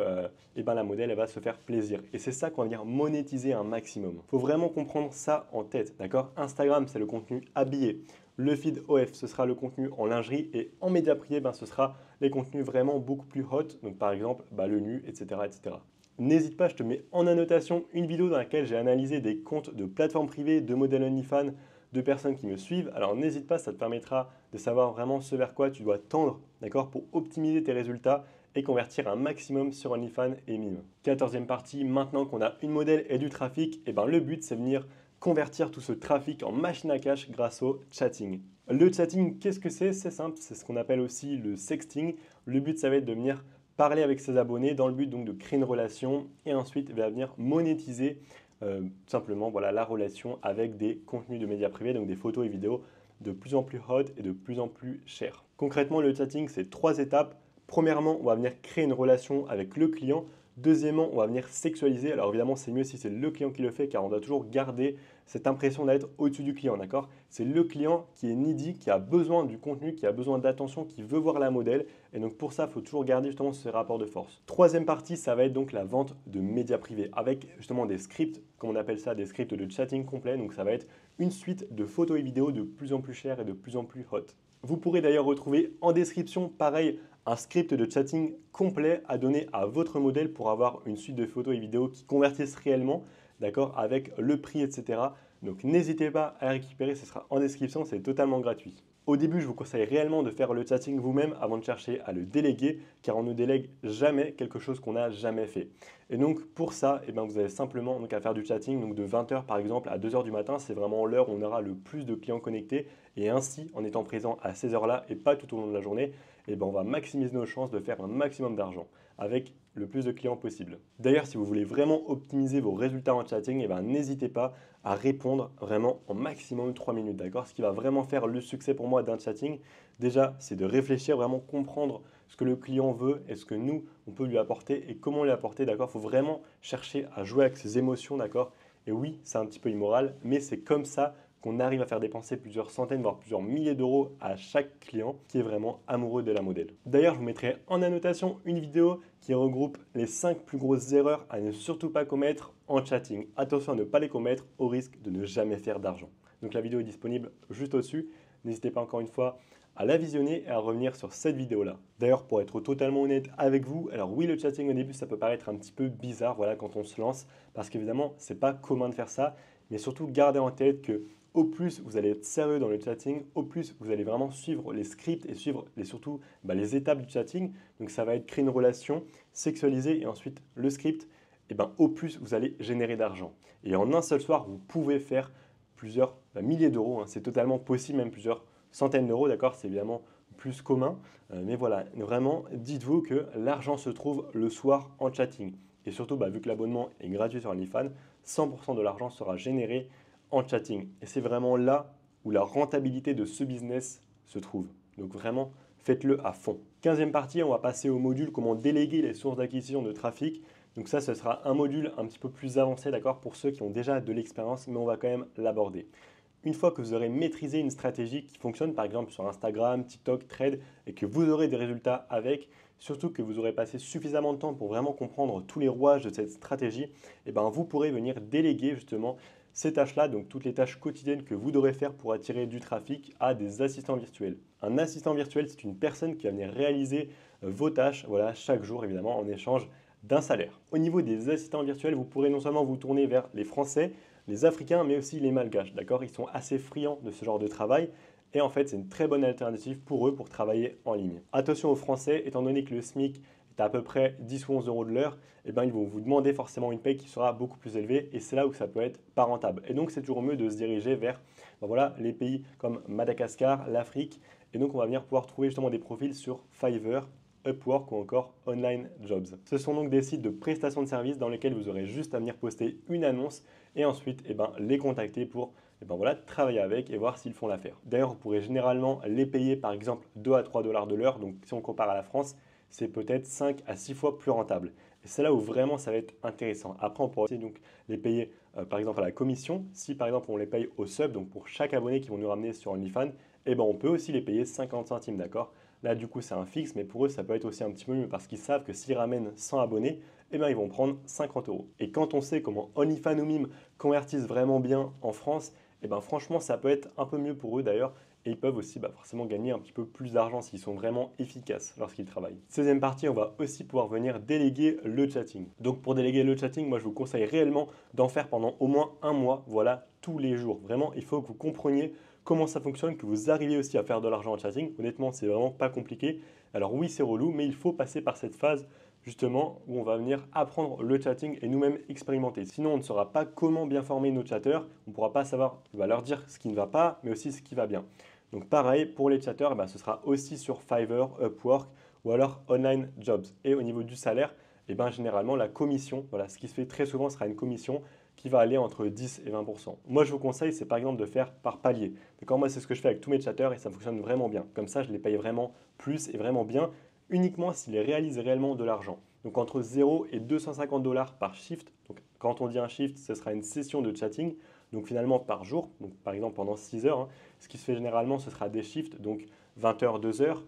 la modèle elle va se faire plaisir. Et c'est ça qu'on va dire monétiser un maximum. Il faut vraiment comprendre ça en tête, d'accord. Instagram, c'est le contenu habillé. Le feed OF, ce sera le contenu en lingerie. Et en média privé, ce sera les contenus vraiment beaucoup plus hot. Donc par exemple, le nu, etc. etc. N'hésite pas, je te mets en annotation une vidéo dans laquelle j'ai analysé des comptes de plateformes privées, de modèles OnlyFans, de personnes qui me suivent. Alors n'hésite pas, ça te permettra de savoir vraiment ce vers quoi tu dois tendre, d'accord, pour optimiser tes résultats et convertir un maximum sur OnlyFans et Mime. 14e partie, maintenant qu'on a une modèle et du trafic, le but c'est venir convertir tout ce trafic en machine à cash grâce au chatting. Le chatting, qu'est-ce que c'est? C'est simple, c'est ce qu'on appelle aussi le sexting. Le but ça va être de venir parler avec ses abonnés dans le but donc de créer une relation et ensuite va venir monétiser simplement la relation avec des contenus de médias privés, donc des photos et vidéos de plus en plus hot et de plus en plus chers. Concrètement, le chatting, c'est 3 étapes. Premièrement, on va venir créer une relation avec le client. Deuxièmement, on va venir sexualiser. Alors évidemment, c'est mieux si c'est le client qui le fait car on doit toujours garder cette impression d'être au-dessus du client, d'accord? C'est le client qui est needy, qui a besoin du contenu, qui a besoin d'attention, qui veut voir la modèle. Et donc pour ça, il faut toujours garder justement ce rapport de force. Troisième partie, ça va être donc la vente de médias privés avec justement des scripts, comme on appelle ça, des scripts de chatting complet. Donc ça va être une suite de photos et vidéos de plus en plus chères et de plus en plus hot. Vous pourrez d'ailleurs retrouver en description, pareil, un script de chatting complet à donner à votre modèle pour avoir une suite de photos et vidéos qui convertissent réellement, d'accord, avec le prix, etc. Donc n'hésitez pas à récupérer, ce sera en description, c'est totalement gratuit. Au début, je vous conseille réellement de faire le chatting vous-même avant de chercher à le déléguer, car on ne délègue jamais quelque chose qu'on n'a jamais fait. Et donc pour ça, vous avez simplement à faire du chatting, donc de 20h par exemple à 2h du matin, c'est vraiment l'heure où on aura le plus de clients connectés. Et ainsi, en étant présent à ces heures-là et pas tout au long de la journée, on va maximiser nos chances de faire un maximum d'argent avec le plus de clients possible. D'ailleurs, si vous voulez vraiment optimiser vos résultats en chatting, n'hésitez pas à répondre vraiment en maximum 3 minutes, d'accord? Ce qui va vraiment faire le succès pour moi d'un chatting, déjà, c'est de réfléchir, vraiment comprendre ce que le client veut et ce que nous, on peut lui apporter et comment lui apporter, d'accord? Il faut vraiment chercher à jouer avec ses émotions, d'accord? Et oui, c'est un petit peu immoral, mais c'est comme ça qu'on arrive à faire dépenser plusieurs centaines, voire plusieurs milliers d'euros à chaque client qui est vraiment amoureux de la modèle. D'ailleurs, je vous mettrai en annotation une vidéo qui regroupe les 5 plus grosses erreurs à ne surtout pas commettre en chatting. Attention à ne pas les commettre au risque de ne jamais faire d'argent. Donc la vidéo est disponible juste au-dessus. N'hésitez pas encore une fois à la visionner et à revenir sur cette vidéo-là. D'ailleurs, pour être totalement honnête avec vous, alors oui, le chatting au début, ça peut paraître un petit peu bizarre, quand on se lance, parce qu'évidemment, c'est pas commun de faire ça, mais surtout gardez en tête que au plus vous allez être sérieux dans le chatting, au plus vous allez vraiment suivre les scripts et suivre surtout les étapes du chatting. Donc ça va être créer une relation, sexualiser et ensuite le script. Au plus vous allez générer d'argent. Et en un seul soir, vous pouvez faire plusieurs milliers d'euros. C'est totalement possible, même plusieurs centaines d'euros, d'accord? C'est évidemment plus commun. Mais voilà, vraiment, dites-vous que l'argent se trouve le soir en chatting. Et surtout, vu que l'abonnement est gratuit sur OnlyFans, 100% de l'argent sera généré en chatting. Et c'est vraiment là où la rentabilité de ce business se trouve. Donc vraiment, faites-le à fond. 15e partie, on va passer au module comment déléguer les sources d'acquisition de trafic. Donc ça, ce sera un module un petit peu plus avancé, d'accord, pour ceux qui ont déjà de l'expérience, mais on va quand même l'aborder. Une fois que vous aurez maîtrisé une stratégie qui fonctionne, par exemple sur Instagram, TikTok, Thread, et que vous aurez des résultats avec, surtout que vous aurez passé suffisamment de temps pour vraiment comprendre tous les rouages de cette stratégie, vous pourrez venir déléguer justement ces tâches-là, donc toutes les tâches quotidiennes que vous devrez faire pour attirer du trafic à des assistants virtuels. Un assistant virtuel, c'est une personne qui va venir réaliser vos tâches chaque jour, évidemment, en échange d'un salaire. Au niveau des assistants virtuels, vous pourrez non seulement vous tourner vers les Français, les Africains, mais aussi les Malgaches, d'accord? Ils sont assez friands de ce genre de travail et en fait, c'est une très bonne alternative pour eux pour travailler en ligne. Attention aux Français, étant donné que le SMIC est à peu près 10 ou 11 euros de l'heure, eh ben, ils vont vous demander forcément une paye qui sera beaucoup plus élevée et c'est là où ça peut être pas rentable. Et donc, c'est toujours mieux de se diriger vers voilà, les pays comme Madagascar, l'Afrique. Et donc, on va venir pouvoir trouver justement des profils sur Fiverr, Upwork ou encore Online Jobs. Ce sont donc des sites de prestation de services dans lesquels vous aurez juste à venir poster une annonce et ensuite les contacter pour voilà, travailler avec et voir s'ils font l'affaire. D'ailleurs, vous pourrez généralement les payer par exemple 2 à 3 dollars de l'heure. Donc si on compare à la France, c'est peut-être 5 à 6 fois plus rentable. Et c'est là où vraiment ça va être intéressant. Après, on pourra aussi donc les payer par exemple à la commission. Si par exemple on les paye au sub, donc pour chaque abonné qui vont nous ramener sur OnlyFans, on peut aussi les payer 50 centimes, d'accord? Là, du coup, c'est un fixe, mais pour eux, ça peut être aussi un petit peu mieux parce qu'ils savent que s'ils ramènent 100 abonnés, ils vont prendre 50 euros. Et quand on sait comment OnlyFans ou Mime convertissent vraiment bien en France, franchement, ça peut être un peu mieux pour eux d'ailleurs. Et ils peuvent aussi forcément gagner un petit peu plus d'argent s'ils sont vraiment efficaces lorsqu'ils travaillent. 16e partie, on va aussi pouvoir venir déléguer le chatting. Donc pour déléguer le chatting, moi je vous conseille réellement d'en faire pendant au moins un mois, voilà, tous les jours. Vraiment, il faut que vous compreniez comment ça fonctionne, que vous arriviez aussi à faire de l'argent en chatting. Honnêtement, c'est vraiment pas compliqué. Alors oui, c'est relou, mais il faut passer par cette phase justement où on va venir apprendre le chatting et nous-mêmes expérimenter. Sinon, on ne saura pas comment bien former nos chatteurs, on ne pourra pas savoir, on va leur dire ce qui ne va pas, mais aussi ce qui va bien. Donc pareil, pour les chatteurs, ce sera aussi sur Fiverr, Upwork ou alors Online Jobs. Et au niveau du salaire, généralement, la commission, voilà, ce qui se fait très souvent sera une commission qui va aller entre 10 et 20%. Moi, je vous conseille, c'est par exemple de faire par palier. D'accord? Moi, c'est ce que je fais avec tous mes chatteurs et ça fonctionne vraiment bien. Comme ça, je les paye vraiment plus et vraiment bien, uniquement s'ils réalisent réellement de l'argent. Donc entre 0 et 250 dollars par shift. Donc quand on dit un shift, ce sera une session de chatting. Donc finalement par jour, donc par exemple pendant 6 heures. Ce qui se fait généralement, ce sera des shifts. Donc 20h, 2h,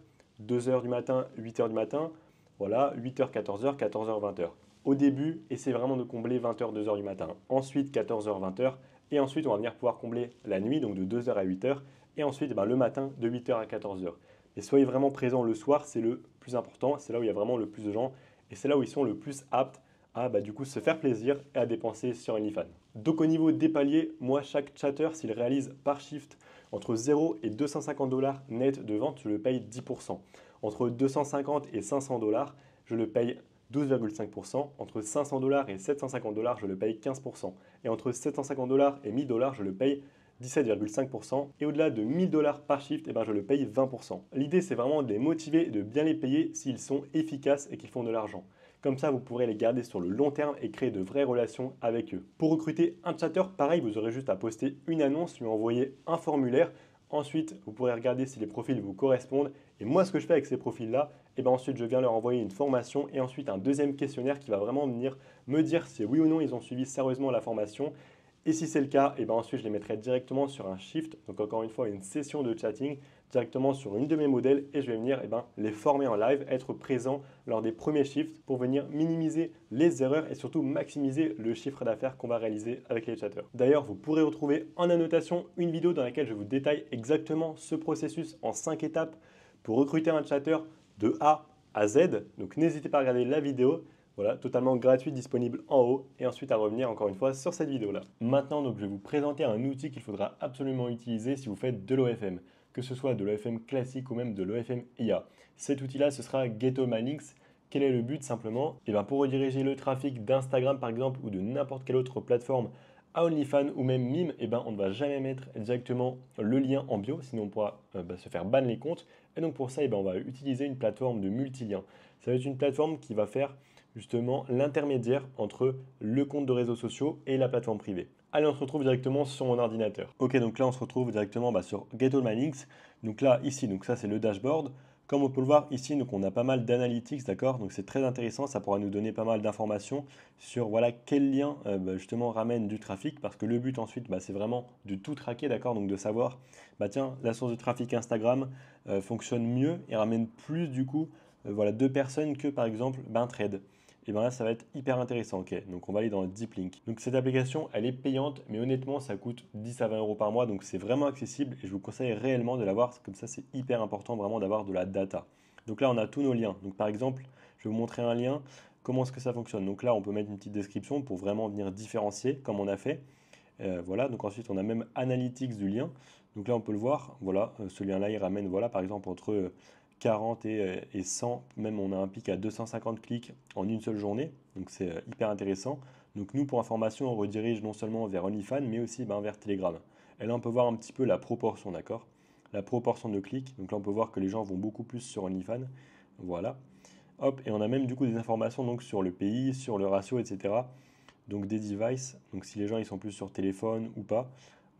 2h du matin, 8h du matin. Voilà, 8h, 14h, 14h, 20h. Au début, essayez vraiment de combler 20h, 2h du matin. Ensuite 14h, 20h. Et ensuite, on va venir pouvoir combler la nuit, donc de 2h à 8h. Et ensuite, le matin, de 8h à 14h. Et soyez vraiment présents le soir, c'est le plus important. C'est là où il y a vraiment le plus de gens. Et c'est là où ils sont le plus aptes à du coup se faire plaisir et à dépenser sur OnlyFans. Donc au niveau des paliers, moi chaque chatter, s'il réalise par shift entre 0 et 250 dollars net de vente, je le paye 10%. Entre 250 et 500 dollars, je le paye 12,5%. Entre 500 dollars et 750 dollars, je le paye 15%. Et entre 750 dollars et 1000 dollars, je le paye 17,5%. Et au-delà de 1000 dollars par shift, je le paye 20%. L'idée, c'est vraiment de les motiver et de bien les payer s'ils sont efficaces et qu'ils font de l'argent. Comme ça, vous pourrez les garder sur le long terme et créer de vraies relations avec eux. Pour recruter un chatter, pareil, vous aurez juste à poster une annonce, lui envoyer un formulaire. Ensuite, vous pourrez regarder si les profils vous correspondent. Et moi, ce que je fais avec ces profils-là, ensuite, je viens leur envoyer une formation et ensuite un deuxième questionnaire qui va vraiment venir me dire si oui ou non ils ont suivi sérieusement la formation. Et si c'est le cas, ensuite je les mettrai directement sur un shift, donc encore une fois une session de chatting directement sur une de mes modèles et je vais venir les former en live, être présent lors des premiers shifts pour venir minimiser les erreurs et surtout maximiser le chiffre d'affaires qu'on va réaliser avec les chatteurs. D'ailleurs, vous pourrez retrouver en annotation une vidéo dans laquelle je vous détaille exactement ce processus en 5 étapes pour recruter un chatter de A à Z. Donc n'hésitez pas à regarder la vidéo. Voilà, totalement gratuit, disponible en haut et ensuite à revenir encore une fois sur cette vidéo-là. Maintenant, donc, je vais vous présenter un outil qu'il faudra absolument utiliser si vous faites de l'OFM, que ce soit de l'OFM classique ou même de l'OFM IA. Cet outil-là, ce sera Getomanix. Quel est le but simplement? Pour rediriger le trafic d'Instagram par exemple ou de n'importe quelle autre plateforme à OnlyFans ou même Mime, on ne va jamais mettre directement le lien en bio, sinon on pourra se faire ban les comptes. Et donc pour ça, on va utiliser une plateforme de multilien. Ça va être une plateforme qui va faire justement l'intermédiaire entre le compte de réseaux sociaux et la plateforme privée. Allez, on se retrouve directement sur mon ordinateur. Ok, donc là on se retrouve directement sur Getomanix. Donc là, ici, donc ça c'est le dashboard. Comme on peut le voir ici, donc on a pas mal d'analytics, d'accord? Donc c'est très intéressant, ça pourra nous donner pas mal d'informations sur voilà quel lien justement ramène du trafic, parce que le but ensuite, c'est vraiment de tout traquer, d'accord? Donc de savoir, tiens, la source de trafic Instagram fonctionne mieux et ramène plus du coup, voilà, de personnes que par exemple un trade. Et bien là, ça va être hyper intéressant. Ok, donc on va aller dans le Deep Link. Donc cette application, elle est payante, mais honnêtement, ça coûte 10 à 20 euros par mois, donc c'est vraiment accessible et je vous conseille réellement de l'avoir. Comme ça, c'est hyper important vraiment d'avoir de la data. Donc là, on a tous nos liens. Donc par exemple, je vais vous montrer un lien. Comment est-ce que ça fonctionne? Donc là, on peut mettre une petite description pour vraiment venir différencier, comme on a fait. Voilà, donc ensuite, on a même Analytics du lien. Donc là, on peut le voir. Voilà, ce lien-là, il ramène, voilà, par exemple, entre 40 et 100. Même, on a un pic à 250 clics en une seule journée. Donc, c'est hyper intéressant. Donc, nous, pour information, on redirige non seulement vers OnlyFans, mais aussi ben, vers Telegram. Et là, on peut voir un petit peu la proportion, d'accord? La proportion de clics. Donc là, on peut voir que les gens vont beaucoup plus sur OnlyFans. Voilà. Hop, et on a même du coup des informations donc, sur le pays, sur le ratio, etc. Donc des devices, donc si les gens ils sont plus sur téléphone ou pas.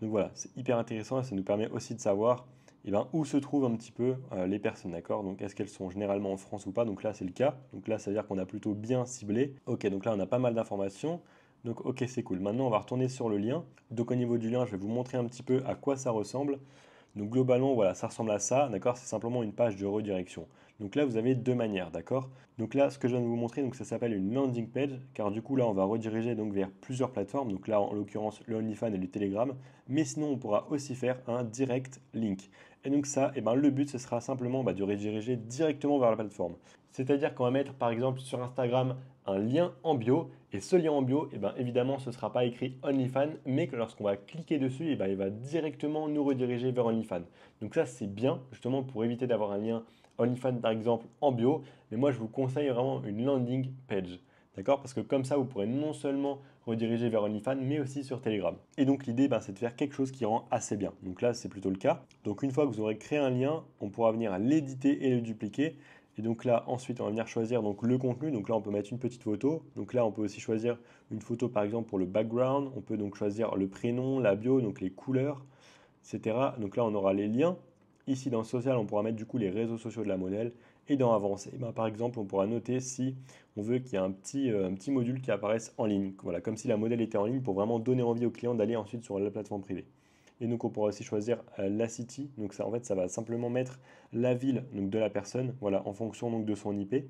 Donc voilà, c'est hyper intéressant et ça nous permet aussi de savoir ben, où se trouvent un petit peu les personnes, d'accord? Donc est-ce qu'elles sont généralement en France ou pas? Donc là c'est le cas. Donc là ça veut dire qu'on a plutôt bien ciblé. Ok, donc là on a pas mal d'informations. Donc ok, c'est cool. Maintenant on va retourner sur le lien. Donc au niveau du lien, je vais vous montrer un petit peu à quoi ça ressemble. Donc globalement, voilà, ça ressemble à ça, d'accord? C'est simplement une page de redirection. Donc là, vous avez deux manières, d'accord? Donc là, ce que je viens de vous montrer, donc ça s'appelle une landing page, car du coup là, on va rediriger donc vers plusieurs plateformes. Donc là, en l'occurrence, le OnlyFans et le Telegram. Mais sinon, on pourra aussi faire un direct link. Et donc ça, ben, le but, ce sera simplement de rediriger directement vers la plateforme. C'est-à-dire qu'on va mettre, par exemple, sur Instagram, un lien en bio. Et ce lien en bio, ben, évidemment, ce ne sera pas écrit OnlyFans, mais que lorsqu'on va cliquer dessus, ben, il va directement nous rediriger vers OnlyFans. Donc ça, c'est bien, justement, pour éviter d'avoir un lien OnlyFans, par exemple, en bio. Mais moi, je vous conseille vraiment une landing page. D'accord? Parce que comme ça, vous pourrez non seulement rediriger vers OnlyFans, mais aussi sur Telegram. Et donc l'idée, ben, c'est de faire quelque chose qui rend assez bien. Donc là, c'est plutôt le cas. Donc une fois que vous aurez créé un lien, on pourra venir l'éditer et le dupliquer. Et donc là, ensuite, on va venir choisir donc, le contenu. Donc là, on peut mettre une petite photo. Donc là, on peut aussi choisir une photo, par exemple, pour le background. On peut donc choisir le prénom, la bio, donc les couleurs, etc. Donc là, on aura les liens. Ici, dans social, on pourra mettre du coup les réseaux sociaux de la modèle. Et dans avancé, ben, par exemple, on pourra noter si on veut qu'il y ait un petit module qui apparaisse en ligne. Voilà, comme si la modèle était en ligne pour vraiment donner envie au client d'aller ensuite sur la plateforme privée. Et donc on pourra aussi choisir la city. Donc ça, en fait, ça va simplement mettre la ville donc, de la personne, voilà, en fonction donc, de son IP. Et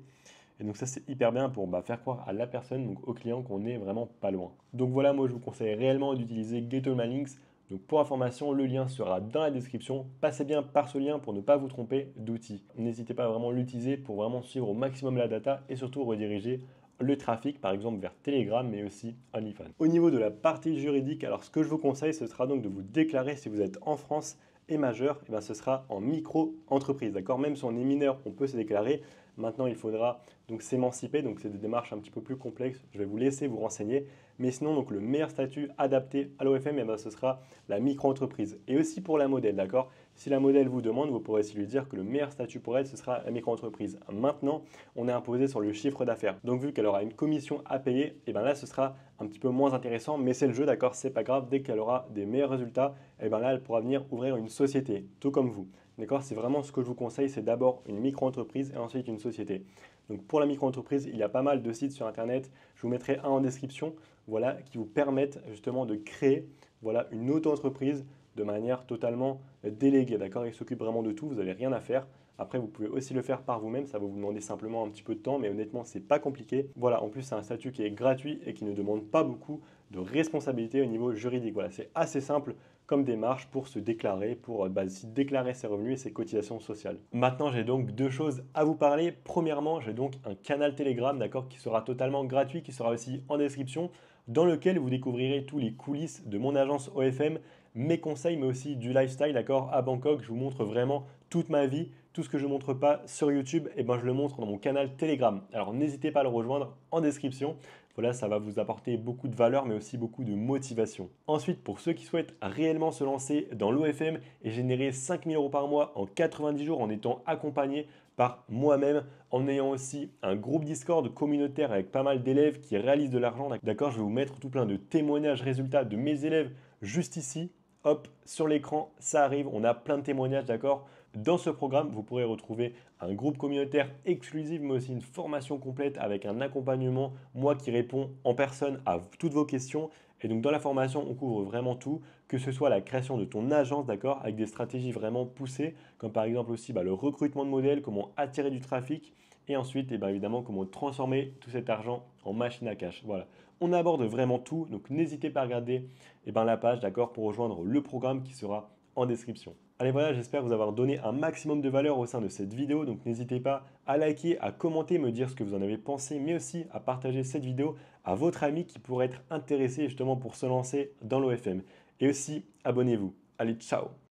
donc ça, c'est hyper bien pour faire croire à la personne, donc au client, qu'on est vraiment pas loin. Donc voilà, moi, je vous conseille réellement d'utiliser GetAllMyLinks. Donc pour information, le lien sera dans la description. Passez bien par ce lien pour ne pas vous tromper d'outil. N'hésitez pas à vraiment l'utiliser pour vraiment suivre au maximum la data et surtout rediriger le trafic, par exemple vers Telegram, mais aussi OnlyFans. Au niveau de la partie juridique, alors ce que je vous conseille, ce sera donc de vous déclarer si vous êtes en France et majeur, et bien ce sera en micro-entreprise, d'accord? Même si on est mineur, on peut se déclarer. Maintenant, il faudra donc s'émanciper, donc c'est des démarches un petit peu plus complexes. Je vais vous laisser vous renseigner. Mais sinon, donc le meilleur statut adapté à l'OFM, et ben, ce sera la micro-entreprise. Et aussi pour la modèle, d'accord? Si la modèle vous demande, vous pourrez aussi lui dire que le meilleur statut pour elle, ce sera la micro-entreprise. Maintenant, on est imposé sur le chiffre d'affaires. Donc vu qu'elle aura une commission à payer, et ben là, ce sera un petit peu moins intéressant, mais c'est le jeu, d'accord? C'est pas grave. Dès qu'elle aura des meilleurs résultats, et ben là, elle pourra venir ouvrir une société, tout comme vous. D'accord? C'est vraiment ce que je vous conseille, c'est d'abord une micro-entreprise et ensuite une société. Donc pour la micro-entreprise, il y a pas mal de sites sur Internet. Je vous mettrai un en description, voilà, qui vous permettent justement de créer, voilà, une auto-entreprise de manière totalement déléguée. D'accord? Il s'occupe vraiment de tout. Vous n'avez rien à faire. Après, vous pouvez aussi le faire par vous-même. Ça va vous demander simplement un petit peu de temps, mais honnêtement, c'est pas compliqué. Voilà. En plus, c'est un statut qui est gratuit et qui ne demande pas beaucoup de responsabilité au niveau juridique. Voilà, c'est assez simple comme démarche pour se déclarer, pour déclarer ses revenus et ses cotisations sociales. Maintenant, j'ai donc deux choses à vous parler. Premièrement, j'ai donc un canal Telegram, d'accord, qui sera totalement gratuit, qui sera aussi en description, dans lequel vous découvrirez tous les coulisses de mon agence OFM, mes conseils, mais aussi du lifestyle, d'accord, à Bangkok. Je vous montre vraiment toute ma vie. Tout ce que je ne montre pas sur YouTube, et ben je le montre dans mon canal Telegram. Alors n'hésitez pas à le rejoindre en description. Voilà, ça va vous apporter beaucoup de valeur, mais aussi beaucoup de motivation. Ensuite, pour ceux qui souhaitent réellement se lancer dans l'OFM et générer 5 000 € par mois en 90 jours en étant accompagné par moi-même, en ayant aussi un groupe Discord communautaire avec pas mal d'élèves qui réalisent de l'argent. D'accord, je vais vous mettre tout plein de témoignages, résultats de mes élèves juste ici. Hop, sur l'écran, ça arrive, on a plein de témoignages, d'accord? Dans ce programme, vous pourrez retrouver un groupe communautaire exclusif, mais aussi une formation complète avec un accompagnement, moi qui réponds en personne à toutes vos questions. Et donc dans la formation, on couvre vraiment tout, que ce soit la création de ton agence, d'accord, avec des stratégies vraiment poussées, comme par exemple aussi le recrutement de modèles, comment attirer du trafic, et ensuite, évidemment, comment transformer tout cet argent en machine à cash. Voilà, on aborde vraiment tout, donc n'hésitez pas à regarder la page, d'accord, pour rejoindre le programme qui sera en description. Allez voilà, j'espère vous avoir donné un maximum de valeur au sein de cette vidéo, donc n'hésitez pas à liker, à commenter, me dire ce que vous en avez pensé, mais aussi à partager cette vidéo à votre ami qui pourrait être intéressé justement pour se lancer dans l'OFM. Et aussi, abonnez-vous. Allez, ciao!